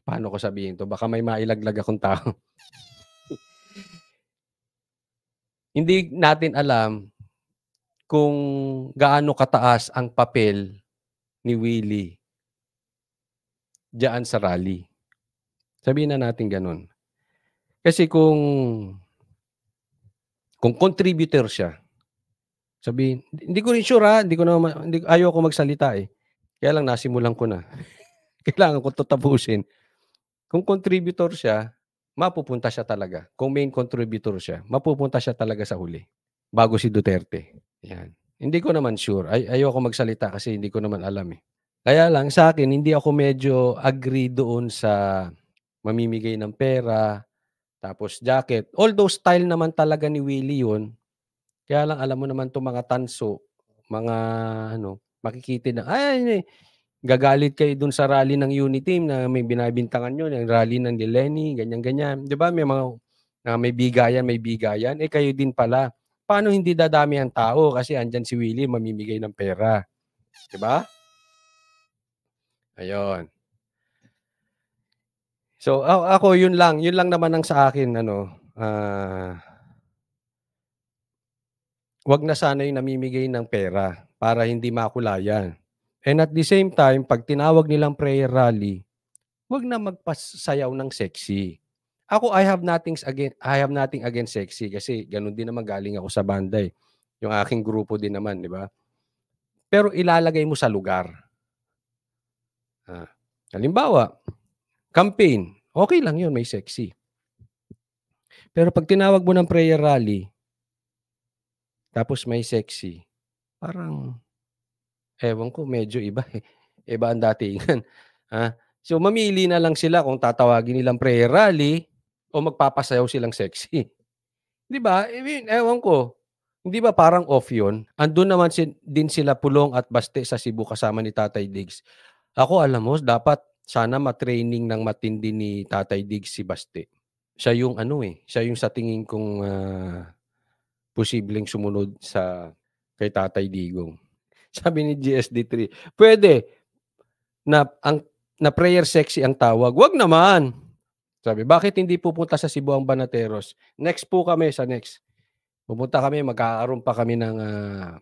paano ko sabihin 'to, baka may mailaglag akong tao. Hindi natin alam kung gaano kataas ang papel ni Willie diyaan sa rally. Sabihin na natin gano'n. Kasi kung contributor siya, sabihin hindi ko rin sure, hindi ko naman ayoko magsalita, eh. Kaya lang nasimulan ko na. Kailangan ko 'to tapusin. Kung contributor siya, mapupunta siya talaga. Kung main contributor siya, mapupunta siya talaga sa huli, bago si Duterte, 'yan. Hindi ko naman sure, ayoko magsalita kasi hindi ko naman alam, eh. Kaya lang sa'kin hindi ako medyo agree doon sa mamimigay ng pera, tapos jacket. Although style naman talaga ni Willie 'yun, kaya lang alam mo naman 'tong mga tanso, mga makikitid na, "Ay, gagalit kayo dun sa rally ng Uniteam na may binabintangan niyo, yung rally ng Lenny, ganyan-ganyan." 'Di ba may mga may bigayan, may bigayan, eh, kayo din pala. Paano hindi dadami ang tao kasi andiyan si Willie mamimigay ng pera, 'di ba? Ayun. So, ako yun lang naman ang sa akin ah, 'wag na sana yung namimigay ng pera para hindi makulayan. And at the same time, 'pag tinawag nilang prayer rally, 'wag na magpasayaw ng sexy. Ako, I have nothing against sexy kasi gano'n din naman galing ako sa banda, eh, yung aking grupo din naman, 'di ba? Pero ilalagay mo sa lugar. Halimbawa, campaign, okey lang 'yun may sexy. Pero 'pag tinawag mo ng prayer rally, tapos may sexy, parang ewan ko medyo iba, eh, iba ang datingan, ah. So, mamili na lang sila kung tatawagin nilang prayer rally o magpapasayaw silang sexy. 'Di ba? I mean, ewan ko, hindi ba parang off 'yun? Andun naman din sila Pulong at Baste sa Cebu kasama ni Tatay Diggs. Ako alam mo dapat sana ma-training ng matindi ni Tatay Diggs si Baste. Siya yung ano, siya yung sa tingin kong, posibleng sumunod kay Tatay Digong. Sabi ni GSD3, "Puwede na prayer sexy ang tawag." "Wag naman." Sabi, "Bakit hindi pupunta sa Cebu ang Banateros?" Next po kami sa next. Pupunta kami, magkakaroon pa kami ng,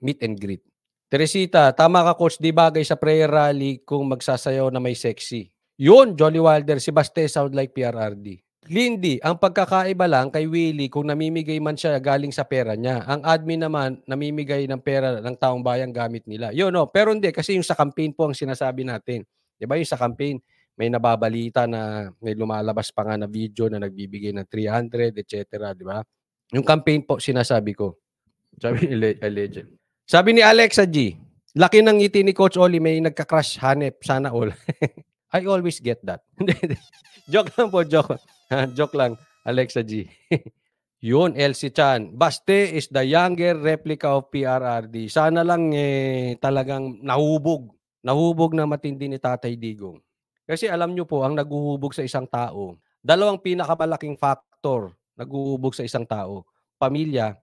meet and greet. Teresita, tama ka coach, 'di bagay sa prayer rally kung magsasayaw na may sexy. Yun, Jolly Wilder, si Baste sound like PRRD. Lindy, ang pagkakaiba lang kay Willie kung namimigay man siya galing sa pera niya. Ang admin naman, namimigay ng pera ng taong bayan gamit nila. Yun, no? Pero hindi, kasi yung sa campaign po ang sinasabi natin. Di ba yung sa campaign, may nababalita na may lumalabas pa nga na video na nagbibigay ng 300, etc. Di ba? Yung campaign po, sinasabi ko. Sabi ni Legend. Sabi ni Alexa G, laki ng ngiti ni Coach Oli, may nagka-crush hanep, sana all. I always get that. Joke lang po, joke. Joke lang, Alexa G. Yun, Elsie Chan. Baste is the younger replica of PRRD. Sana lang talagang nahubog. Nahubog na matindi ni Tatay Digong. Kasi alam nyo po, ang naguhubog sa isang tao, dalawang pinakamalaking factor naguhubog sa isang tao, pamilya,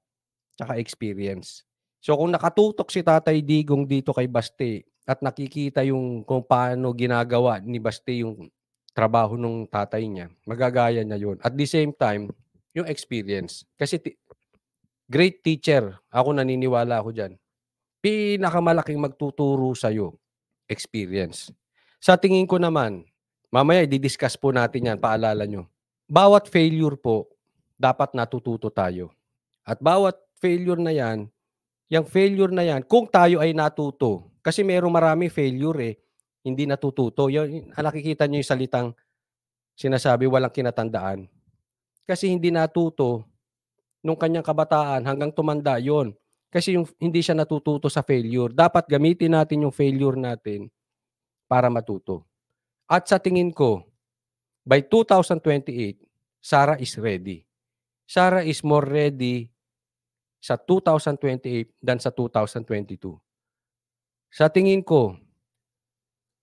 tsaka experience. So kung nakatutok si Tatay Digong dito kay Baste at nakikita yung kung paano ginagawa ni Baste yung trabaho nung tatay niya, magagaya niya yun. At the same time, yung experience. Kasi great teacher, ako naniniwala ako dyan. Pinakamalaking magtuturo sa'yo, experience. Sa tingin ko naman, mamaya i-discuss po natin yan, paalala nyo. Bawat failure po, dapat natututo tayo. At bawat failure na yan, yung failure na yan, kung tayo ay natuto, kasi merong maraming failure hindi natututo. Yung nakikita nyo yung salitang sinasabi walang kinatandaan. Kasi hindi natuto nung kanyang kabataan hanggang tumanda yon. Kasi yung hindi siya natututo sa failure. Dapat gamitin natin yung failure natin para matuto. At sa tingin ko, by 2028, Sara is ready. Sara is more ready sa 2028 than sa 2022. Sa tingin ko,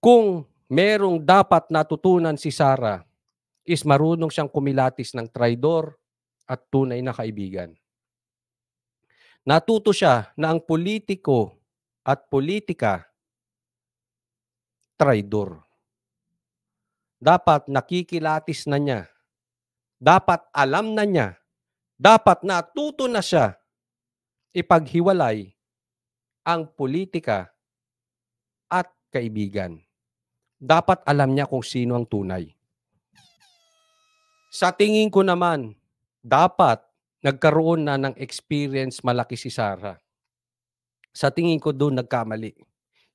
kung merong dapat natutunan si Sara, is marunong siyang kumilatis ng traidor at tunay na kaibigan. Natuto siya na ang politiko at politika, traidor. Dapat nakikilatis na niya. Dapat alam na niya. Dapat natuto na siya ipaghiwalay ang politika at kaibigan. Dapat alam niya kung sino ang tunay. Sa tingin ko naman, dapat nagkaroon na ng experience malaki si Sara. Sa tingin ko doon nagkamali.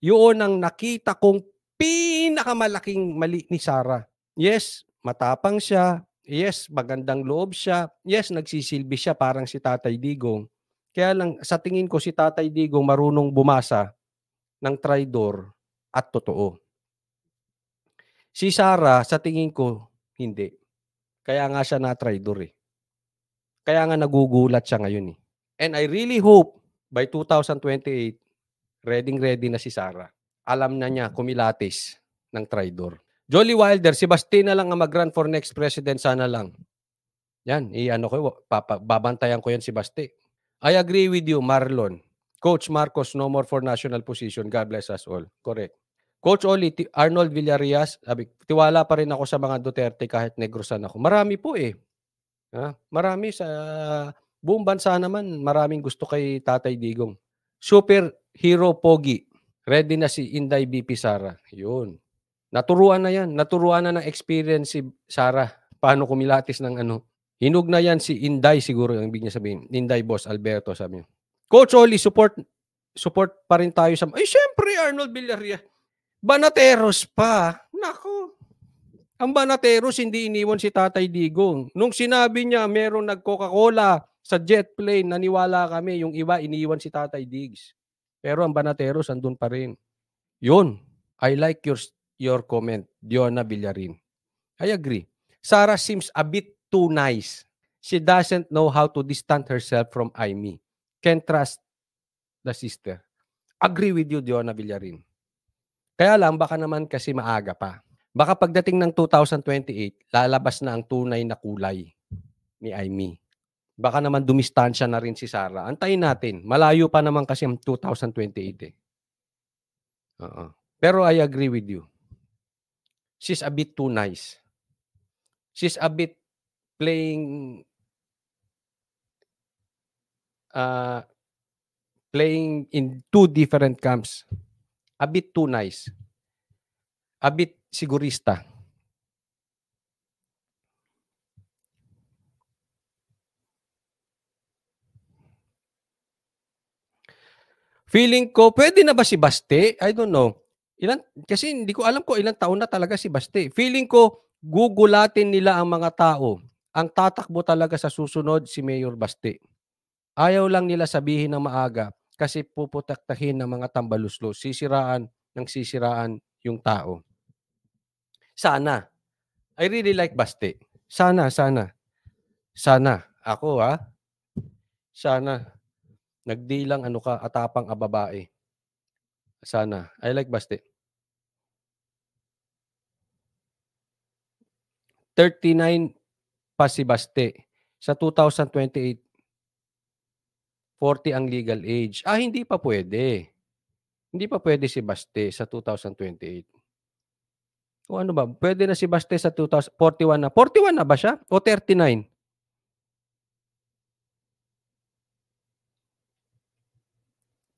Yun ang nakita kong pinakamalaking mali ni Sara. Yes, matapang siya. Yes, magandang loob siya. Yes, nagsisilbi siya parang si Tatay Digong. Kaya lang, sa tingin ko si Tatay Digong marunong bumasa ng traidor at totoo. Si Sara, sa tingin ko, hindi. Kaya nga siya na-traidor Kaya nga nagugulat siya ngayon And I really hope by 2028, ready na si Sara. Alam na niya kumilatis ng traidor. Jolly Wilder, si Basti na lang ang mag-run for next president, sana lang. Yan, babantayan ko yan si Basti. I agree with you, Marlon. Coach Marcos, no more for national position. God bless us all. Correct. Coach Oli, Arnold Villarreal, tiwala pa rin ako sa mga Duterte kahit negrosan ako. Marami po Marami sa buong bansa naman, maraming gusto kay Tatay Digong. Super Hero Pogi, ready na si Inday BP Sara. Yun. Naturuan na yan. Naturuan na ng experience si Sara. Paano kumilatis ng Hinog na yan si Inday siguro ang ibig niya sabihin. Inday Boss Alberto sabi niya. Coach Oli, support pa rin tayo sa... Ay, syempre Arnold Villarreal. Banateros pa. Nako. Ang Banateros hindi iniwan si Tatay Digong. Nung sinabi niya merong nag-Coca-Cola sa jet plane, naniwala kami. Yung iba iniwan si Tatay Diggs. Pero ang Banateros andun pa rin. Yun. I like your your comment, Diona Villarin. I agree. Sarah seems a bit too nice. She doesn't know how to distance herself from Aimee. Can't trust the sister. Agree with you, Diona Villarin. Kaya lang, baka naman kasi maaga pa. Baka pagdating ng 2028, lalabas na ang tunay na kulay ni Aimee. Baka naman dumistansya na rin si Sarah. Antayin natin. Malayo pa naman kasi ang 2028 eh. Pero I agree with you. She's a bit too nice. She's a bit playing in two different camps. A bit too nice. A bit sigurista. Feeling ko, pwede na ba si Baste? I don't know. Kasi hindi ko alam ko ilang taon na talaga si Baste. Feeling ko, gugulatin nila ang mga tao. Ang tatakbo talaga sa susunod si Mayor Baste. Ayaw lang nila sabihin ng maaga kasi puputaktahin ng mga tambaluslo. Sisiraan yung tao. Sana. I really like Baste. Sana. Ako sana. Nagdilang atapang babae. Sana. I like Baste. 39 pa si Baste. Sa 2028, 40 ang legal age. Hindi pa pwede. Hindi pa pwede si Baste sa 2028. O ano ba? Pwede na si Baste sa 41 na. 41 na ba siya? O 39?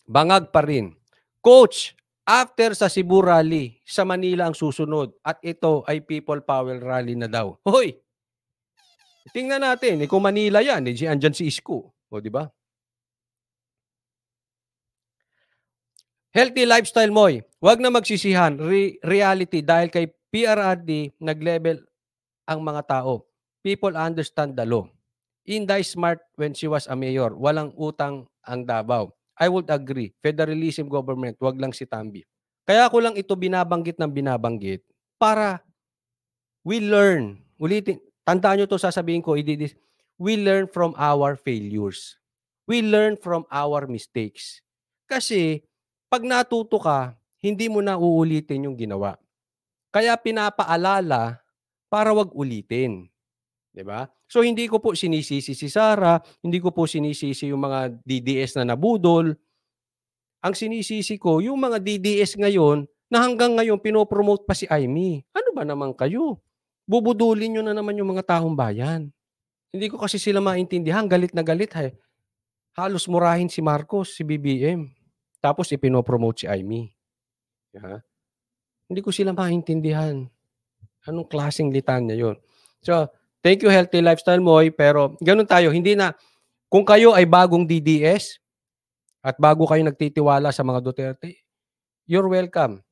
Bangag pa rin. Coach, after sa Cebu Rally, sa Manila ang susunod at ito ay People Power Rally na daw. Hoy! Tingnan natin, kung Manila yan, andyan si Isko. O, di ba? Healthy lifestyle, Moy. Huwag na magsisihan. Reality, dahil kay PRRD, nag-level ang mga tao. People understand the law. Inday smart when she was a mayor. Walang utang ang Davao. I would agree. Federalism government, wag lang si Tambi. Kaya ko lang ito binabanggit para we learn. Ulitin, tandaan nyo to, sasabihin ko, we learn from our failures. We learn from our mistakes. Kasi, pag natuto ka, hindi mo na uulitin yung ginawa. Kaya pinapaalala para wag ulitin. 'Di ba? So hindi ko po sinisisi si Sarah, hindi ko po sinisisi yung mga DDS na nabudol. Ang sinisisi ko yung mga DDS ngayon na hanggang ngayon pinopromote pa si Aimee. Ano ba naman kayo? Bubudulin niyo na naman yung mga taong bayan. Hindi ko kasi sila maintindihan, galit na galit halos murahin si Marcos, si BBM. Tapos ipinopromote si Aimee. Hindi ko sila maintindihan. Anong klaseng litanya 'yon? So, thank you Healthy Lifestyle Moy, pero ganoon tayo, hindi na kung kayo ay bagong DDS at bago kayo nagtitiwala sa mga Duterte, you're welcome.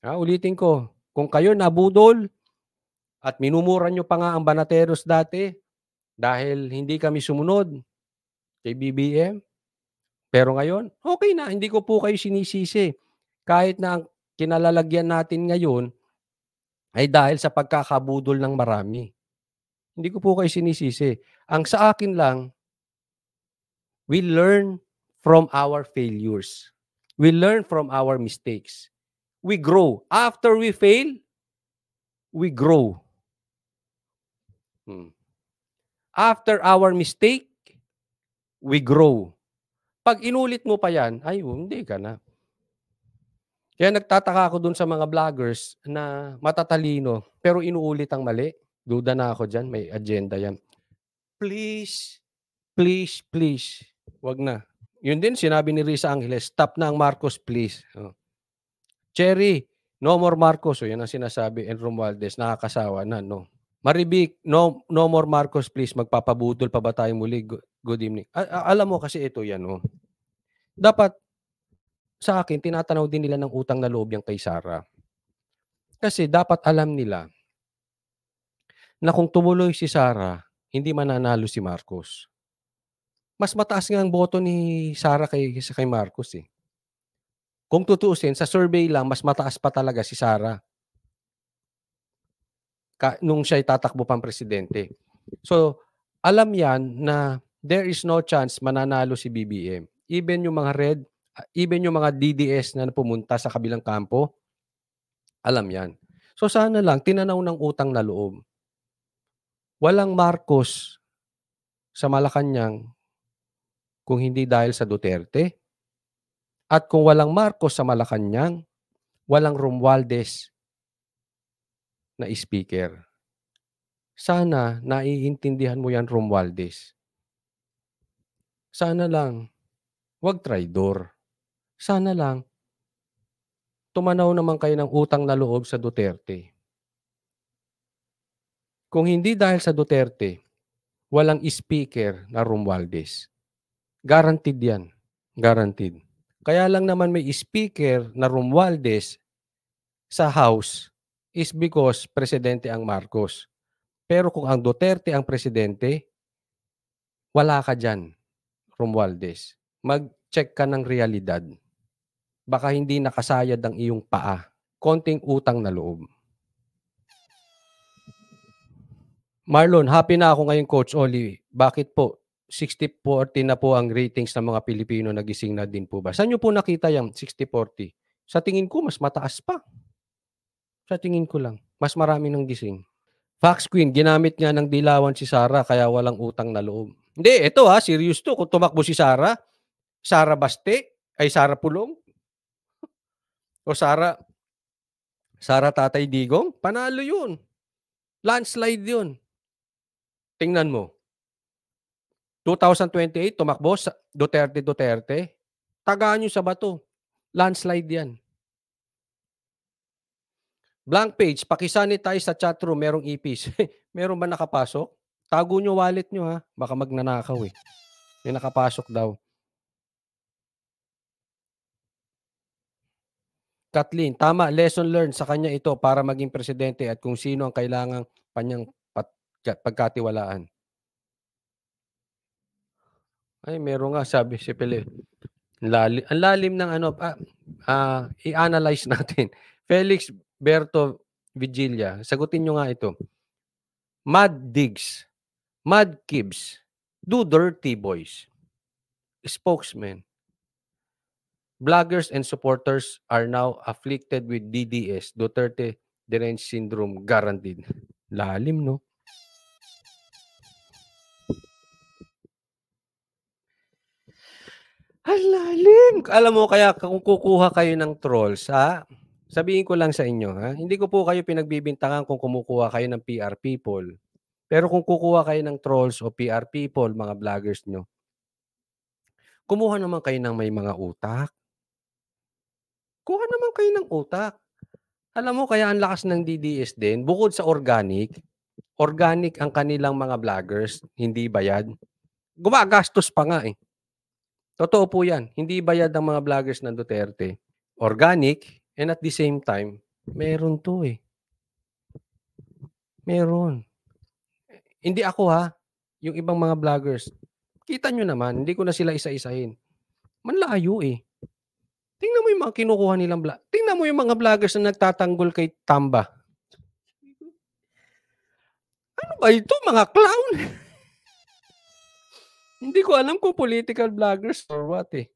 Ulitin ko, kung kayo nabudol at minumura nyo pa nga ang Banateros dati dahil hindi kami sumunod kay BBM, pero ngayon, okay na, hindi ko po kayo sinisisi. Kahit na ang kinalalagyan natin ngayon ay dahil sa pagkakabudol ng marami. Hindi ko po kayo sinisisi. Ang sa akin lang, we learn from our failures. We learn from our mistakes. We grow. After we fail, we grow. After our mistake, we grow. Pag inulit mo pa yan, hindi ka na. Kaya nagtataka ako dun sa mga vloggers na matatalino, pero inuulit ang mali. Duda na ako dyan, may agenda yan. Please, please, please, wag na. Yun din, sinabi ni Risa Angeles, stop na ang Marcos, please. Cherry, no more Marcos. Yan ang sinasabi. And Romualdez, nakakasawa na, no. Maribik, no more Marcos, please. Magpapabudol pa ba tayo muli? Good evening. Alam mo kasi ito yan, no. Dapat, sa akin, tinatanaw din nila ng utang na loob yung kay Sarah. Kasi dapat alam nila na kung tumuloy si Sarah, hindi mananalo si Marcos. Mas mataas nga ang boto ni Sarah kay Marcos eh. Kung tutuusin, sa survey lang, mas mataas pa talaga si Sarah. nung siya'y tatakbo pang presidente. So, alam 'yan na there is no chance mananalo si BBM. Even yung mga red, even yung mga DDS na pumunta sa kabilang kampo, alam 'yan. So, sana lang tinanaw ng utang na loob. Walang Marcos sa Malacanang kung hindi dahil sa Duterte, at kung walang Marcos sa Malacanang, walang Romualdez na speaker. Sana naiintindihan mo 'yan, Romualdez. Sana lang 'wag traidor. Sana lang tumanaw naman kayo ng utang na loob sa Duterte. Kung hindi dahil sa Duterte, walang speaker na Romualdez. Guaranteed 'yan, guaranteed. Kaya lang naman may speaker na Romualdez sa House is because presidente ang Marcos. Pero kung ang Duterte ang presidente, wala ka diyan, Romualdez. Mag-check ka ng realidad. Baka hindi nakasayad ang iyong paa. Konting utang na loob. Marlon, happy na ako ngayon, Coach Oli. Bakit po? 60-40 na po ang ratings ng mga Pilipino, nagising na din po ba? Saan niyo po nakita yung 60-40? Sa tingin ko, mas mataas pa. Sa tingin ko lang, mas marami ng gising. Fox Queen, ginamit nga ng dilawan si Sara kaya walang utang na loob. Hindi, ito serious to. Kung tumakbo si Sara, Sara Baste, ay Sara Pulong, o Sara Tatay Digong, panalo yun. Landslide yun. Tingnan mo. 2028, tumakbo sa Duterte. Tagaan nyo sa bato. Landslide yan. Blank page, pakisanitize sa chatroom, merong ipis. Meron ba nakapasok? Tago nyo wallet nyo ha. Baka magnanakaw eh. May nakapasok daw. Kathleen, tama, lesson learned sa kanya ito para maging presidente at kung sino ang kailangang kanyang pagkatiwalaan. Ay, meron nga, sabi si Pele. Ang lalim ng i-analyze natin. Felix Berto Vigilia, sagutin nyo nga ito. Mad Diggs, Mad Kibs, do dirty boys. Spokesman. Bloggers and supporters are now afflicted with DDS, Duterte Deranged Syndrome, guaranteed. Lalim, no? Ang lalim. Alam mo, kaya kung kukuha kayo ng trolls, sabihin ko lang sa inyo, hindi ko po kayo pinagbibintangan kung kumukuha kayo ng PR people. Pero kung kukuha kayo ng trolls o PR people, mga vloggers nyo, kumuha naman kayo ng may mga utak. Kuha naman kayo ng utak. Alam mo, kaya ang lakas ng DDS din, bukod sa organic ang kanilang mga vloggers, hindi bayad. Gumagastos pa nga eh. Totoo po yan. Hindi bayad ang mga vloggers ng Duterte. Organic, and at the same time, meron to eh. Meron. Hindi ako yung ibang mga vloggers. Kita nyo naman, hindi ko na sila isa-isahin. Manlayo eh. Tingnan mo yung mga kinukuha nilang vlog. Tingnan mo yung mga vloggers na nagtatanggol kay Tamba. Ano ba ito? Mga clown. Hindi ko alam kung political vloggers or what eh.